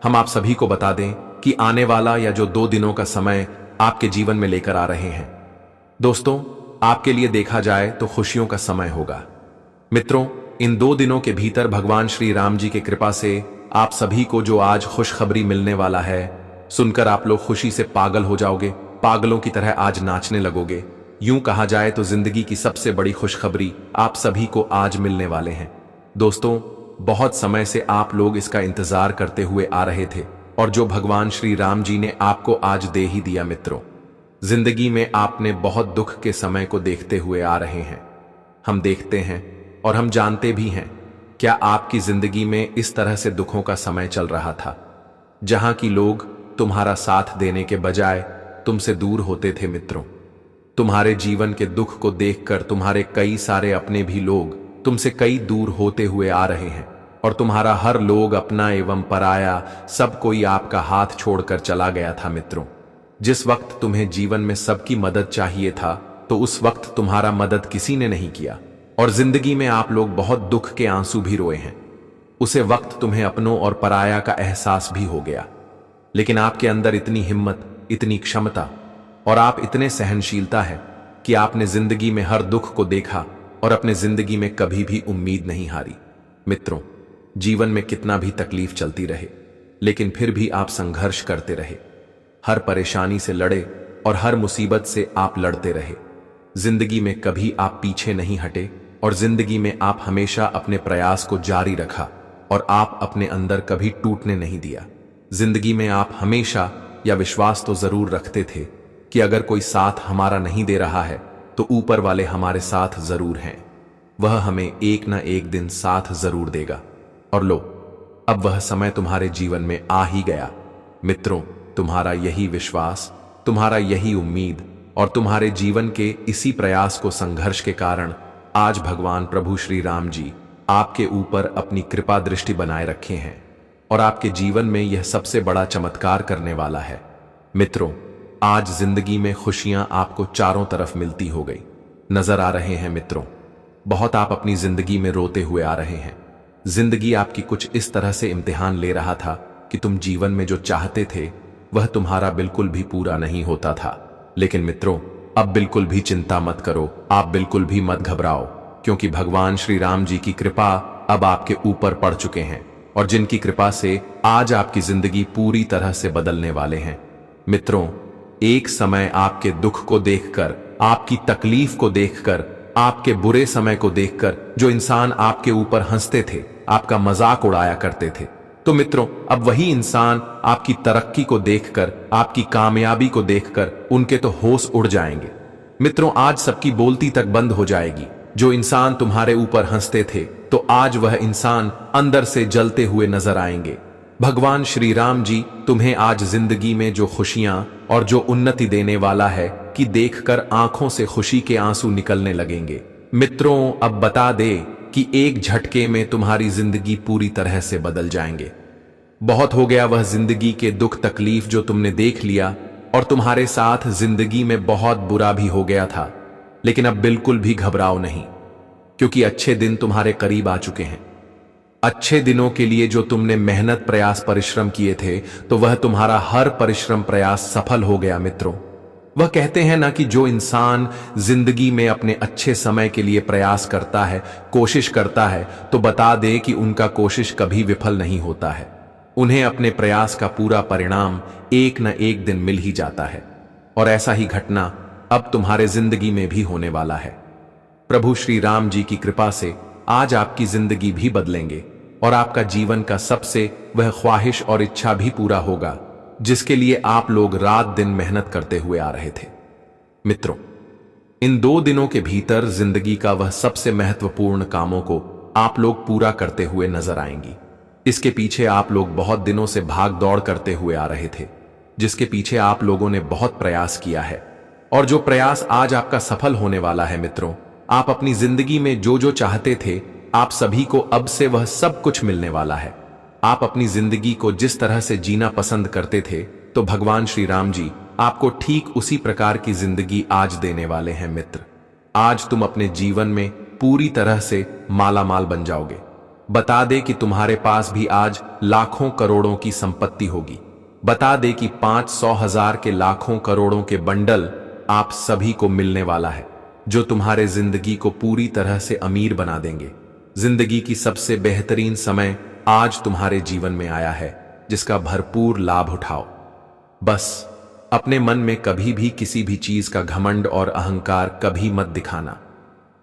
हम आप सभी को बता दें कि आने वाला या जो 2 दिनों का समय आपके जीवन में लेकर आ रहे हैं, दोस्तों, आपके लिए देखा जाए तो खुशियों का समय होगा। मित्रों, इन 2 दिनों के भीतर भगवान श्री राम जी की कृपा से आप सभी को जो आज खुशखबरी मिलने वाला है, सुनकर आप लोग खुशी से पागल हो जाओगे, पागलों की तरह आज नाचने लगोगे। यूं कहा जाए तो जिंदगी की सबसे बड़ी खुशखबरी आप सभी को आज मिलने वाले हैं। दोस्तों, बहुत समय से आप लोग इसका इंतजार करते हुए आ रहे थे, और जो भगवान श्री राम जी ने आपको आज दे ही दिया। मित्रों, जिंदगी में आपने बहुत दुख के समय को देखते हुए आ रहे हैं। हम देखते हैं और हम जानते भी हैं। क्या आपकी जिंदगी में इस तरह से दुखों का समय चल रहा था, जहां की लोग तुम्हारा साथ देने के बजाय तुमसे दूर होते थे मित्रों? तुम्हारे जीवन के दुख को देखकर तुम्हारे कई सारे अपने भी लोग तुमसे कई दूर होते हुए आ रहे हैं, और तुम्हारा हर लोग अपना एवं पराया सब कोई आपका हाथ छोड़कर चला गया था मित्रों। जिस वक्त तुम्हें जीवन में सबकी मदद चाहिए था, तो उस वक्त तुम्हारा मदद किसी ने नहीं किया, और जिंदगी में आप लोग बहुत दुख के आंसू भी रोए हैं। उसे वक्त तुम्हें अपनों और पराया का एहसास भी हो गया, लेकिन आपके अंदर इतनी हिम्मत, इतनी क्षमता और आप इतने सहनशीलता है कि आपने जिंदगी में हर दुख को देखा और अपने जिंदगी में कभी भी उम्मीद नहीं हारी। मित्रों, जीवन में कितना भी तकलीफ चलती रहे, लेकिन फिर भी आप संघर्ष करते रहे, हर परेशानी से लड़े और हर मुसीबत से आप लड़ते रहे। जिंदगी में कभी आप पीछे नहीं हटे और जिंदगी में आप हमेशा अपने प्रयास को जारी रखा और आप अपने अंदर कभी टूटने नहीं दिया। जिंदगी में आप हमेशा या विश्वास तो जरूर रखते थे कि अगर कोई साथ हमारा नहीं दे रहा है तो ऊपर वाले हमारे साथ जरूर हैं, वह हमें एक ना एक दिन साथ जरूर देगा। और लो, अब वह समय तुम्हारे जीवन में आ ही गया। मित्रों, तुम्हारा यही विश्वास, तुम्हारा यही उम्मीद और तुम्हारे जीवन के इसी प्रयास को संघर्ष के कारण आज भगवान प्रभु श्री राम जी आपके ऊपर अपनी कृपा दृष्टि बनाए रखे हैं और आपके जीवन में यह सबसे बड़ा चमत्कार करने वाला है। मित्रों, आज जिंदगी में खुशियां आपको चारों तरफ मिलती हो गई नजर आ रहे हैं। मित्रों, बहुत आप अपनी जिंदगी में रोते हुए आ रहे हैं। जिंदगी आपकी कुछ इस तरह से इम्तिहान ले रहा था कि तुम जीवन में जो चाहते थे वह तुम्हारा बिल्कुल भी पूरा नहीं होता था। लेकिन मित्रों, अब बिल्कुल भी चिंता मत करो, आप बिल्कुल भी मत घबराओ, क्योंकि भगवान श्री राम जी की कृपा अब आपके ऊपर पड़ चुके हैं और जिनकी कृपा से आज आपकी जिंदगी पूरी तरह से बदलने वाले हैं। मित्रों, एक समय आपके दुख को देखकर, आपकी तकलीफ को देखकर, आपके बुरे समय को देखकर जो इंसान आपके ऊपर हंसते थे, आपका मजाक उड़ाया करते थे, तो मित्रों अब वही इंसान आपकी तरक्की को देखकर, आपकी कामयाबी को देखकर उनके तो होश उड़ जाएंगे। मित्रों, आज सबकी बोलती तक बंद हो जाएगी। जो इंसान तुम्हारे ऊपर हंसते थे, तो आज वह इंसान अंदर से जलते हुए नजर आएंगे। भगवान श्री राम जी तुम्हें आज जिंदगी में जो खुशियां और जो उन्नति देने वाला है कि देखकर आंखों से खुशी के आंसू निकलने लगेंगे। मित्रों, अब बता दे कि एक झटके में तुम्हारी जिंदगी पूरी तरह से बदल जाएंगे। बहुत हो गया वह जिंदगी के दुख तकलीफ जो तुमने देख लिया और तुम्हारे साथ जिंदगी में बहुत बुरा भी हो गया था, लेकिन अब बिल्कुल भी घबराओ नहीं, क्योंकि अच्छे दिन तुम्हारे करीब आ चुके हैं। अच्छे दिनों के लिए जो तुमने मेहनत, प्रयास, परिश्रम किए थे, तो वह तुम्हारा हर परिश्रम, प्रयास सफल हो गया। मित्रों, वह कहते हैं ना कि जो इंसान जिंदगी में अपने अच्छे समय के लिए प्रयास करता है, कोशिश करता है, तो बता दे कि उनका कोशिश कभी विफल नहीं होता है। उन्हें अपने प्रयास का पूरा परिणाम एक न एक दिन मिल ही जाता है, और ऐसा ही घटना अब तुम्हारे जिंदगी में भी होने वाला है। प्रभु श्री राम जी की कृपा से आज आपकी जिंदगी भी बदलेंगे और आपका जीवन का सबसे वह ख्वाहिश और इच्छा भी पूरा होगा जिसके लिए आप लोग रात दिन मेहनत करते हुए आ रहे थे। मित्रों, इन 2 दिनों के भीतर जिंदगी का वह सबसे महत्वपूर्ण कामों को आप लोग पूरा करते हुए नजर आएंगी। इसके पीछे आप लोग बहुत दिनों से भाग दौड़ करते हुए आ रहे थे, जिसके पीछे आप लोगों ने बहुत प्रयास किया है, और जो प्रयास आज आपका सफल होने वाला है। मित्रों, आप अपनी जिंदगी में जो जो चाहते थे, आप सभी को अब से वह सब कुछ मिलने वाला है। आप अपनी जिंदगी को जिस तरह से जीना पसंद करते थे, तो भगवान श्री राम जी आपको ठीक उसी प्रकार की जिंदगी आज देने वाले हैं। मित्र, आज तुम अपने जीवन में पूरी तरह से माला माल बन जाओगे। बता दे कि तुम्हारे पास भी आज लाखों करोड़ों की संपत्ति होगी। बता दे कि 500,000 के लाखों करोड़ों के बंडल आप सभी को मिलने वाला है, जो तुम्हारे जिंदगी को पूरी तरह से अमीर बना देंगे। जिंदगी की सबसे बेहतरीन समय आज तुम्हारे जीवन में आया है, जिसका भरपूर लाभ उठाओ। बस अपने मन में कभी भी किसी भी चीज का घमंड और अहंकार कभी मत दिखाना,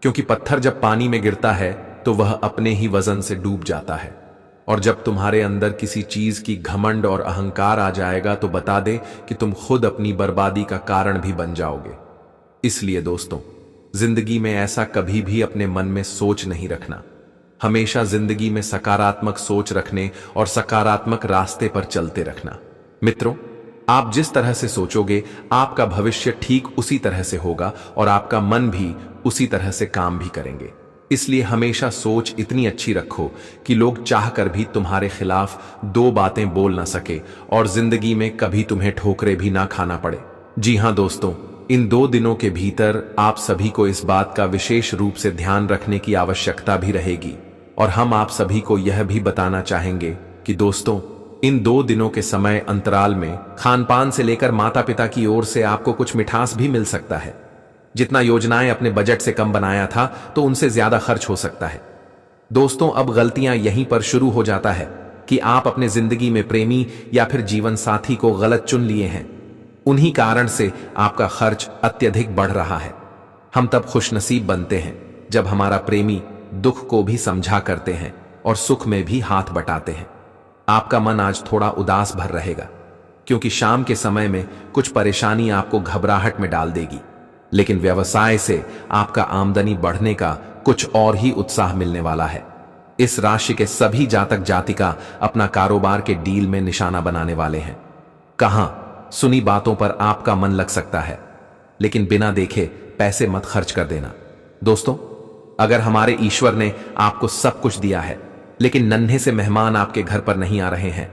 क्योंकि पत्थर जब पानी में गिरता है तो वह अपने ही वजन से डूब जाता है, और जब तुम्हारे अंदर किसी चीज की घमंड और अहंकार आ जाएगा तो बता दे कि तुम खुद अपनी बर्बादी का कारण भी बन जाओगे। इसलिए दोस्तों, जिंदगी में ऐसा कभी भी अपने मन में सोच नहीं रखना। हमेशा जिंदगी में सकारात्मक सोच रखने और सकारात्मक रास्ते पर चलते रखना। मित्रों, आप जिस तरह से सोचोगे आपका भविष्य ठीक उसी तरह से होगा और आपका मन भी उसी तरह से काम भी करेंगे। इसलिए हमेशा सोच इतनी अच्छी रखो कि लोग चाहकर भी तुम्हारे खिलाफ दो बातें बोल ना सके और जिंदगी में कभी तुम्हें ठोकरें भी ना खाना पड़े। जी हां दोस्तों, इन 2 दिनों के भीतर आप सभी को इस बात का विशेष रूप से ध्यान रखने की आवश्यकता भी रहेगी और हम आप सभी को यह भी बताना चाहेंगे कि दोस्तों, इन 2 दिनों के समय अंतराल में खान पान से लेकर माता पिता की ओर से आपको कुछ मिठास भी मिल सकता है। जितना योजनाएं अपने बजट से कम बनाया था तो उनसे ज्यादा खर्च हो सकता है। दोस्तों, अब गलतियां यहीं पर शुरू हो जाता है कि आप अपने जिंदगी में प्रेमी या फिर जीवन साथी को गलत चुन लिए हैं। उन्हीं कारण से आपका खर्च अत्यधिक बढ़ रहा है। हम तब खुशनसीब बनते हैं जब हमारा प्रेमी दुख को भी समझा करते हैं और सुख में भी हाथ बटाते हैं। आपका मन आज थोड़ा उदास भर रहेगा क्योंकि शाम के समय में कुछ परेशानी आपको घबराहट में डाल देगी, लेकिन व्यवसाय से आपका आमदनी बढ़ने का कुछ और ही उत्साह मिलने वाला है। इस राशि के सभी जातक जातिका अपना कारोबार के डील में निशाना बनाने वाले हैं। कहां सुनी बातों पर आपका मन लग सकता है, लेकिन बिना देखे पैसे मत खर्च कर देना। दोस्तों, अगर हमारे ईश्वर ने आपको सब कुछ दिया है लेकिन नन्हे से मेहमान आपके घर पर नहीं आ रहे हैं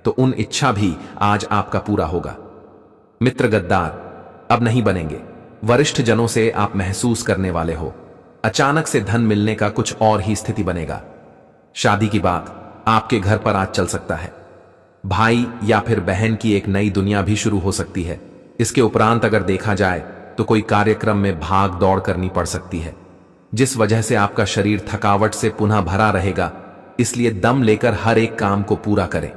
तो उन इच्छा भी आज आपका पूरा होगा। मित्र गद्दार अब नहीं बनेंगे। वरिष्ठ जनों से आप महसूस करने वाले हो अचानक से धन मिलने का कुछ और ही स्थिति बनेगा। शादी की बात आपके घर पर आज चल सकता है। भाई या फिर बहन की एक नई दुनिया भी शुरू हो सकती है। इसके उपरांत अगर देखा जाए तो कोई कार्यक्रम में भाग दौड़ करनी पड़ सकती है, जिस वजह से आपका शरीर थकावट से पुनः भरा रहेगा। इसलिए दम लेकर हर एक काम को पूरा करें।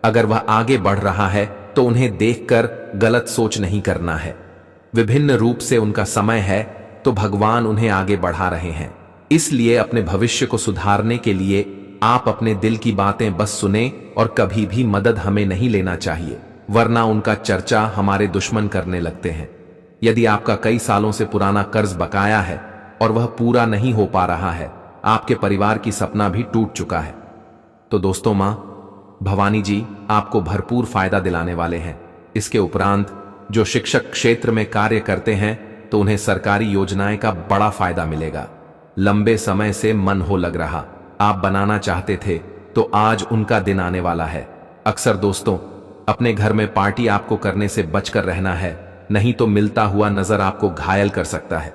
अगर वह आगे बढ़ रहा है तो उन्हें देखकर गलत सोच नहीं करना है। विभिन्न रूप से उनका समय है तो भगवान उन्हें आगे बढ़ा रहे हैं। इसलिए अपने भविष्य को सुधारने के लिए आप अपने दिल की बातें बस सुने और कभी भी मदद हमें नहीं लेना चाहिए, वरना उनका चर्चा हमारे दुश्मन करने लगते हैं। यदि आपका कई सालों से पुराना कर्ज बकाया है और वह पूरा नहीं हो पा रहा है, आपके परिवार की सपना भी टूट चुका है, तो दोस्तों, मां भवानी जी आपको भरपूर फायदा दिलाने वाले हैं। इसके उपरांत जो शिक्षक क्षेत्र में कार्य करते हैं तो उन्हें सरकारी योजनाएं का बड़ा फायदा मिलेगा। लंबे समय से मन हो लग रहा आप बनाना चाहते थे तो आज उनका दिन आने वाला है। अक्सर दोस्तों, अपने घर में पार्टी आपको करने से बचकर रहना है, नहीं तो मिलता हुआ नजर आपको घायल कर सकता है।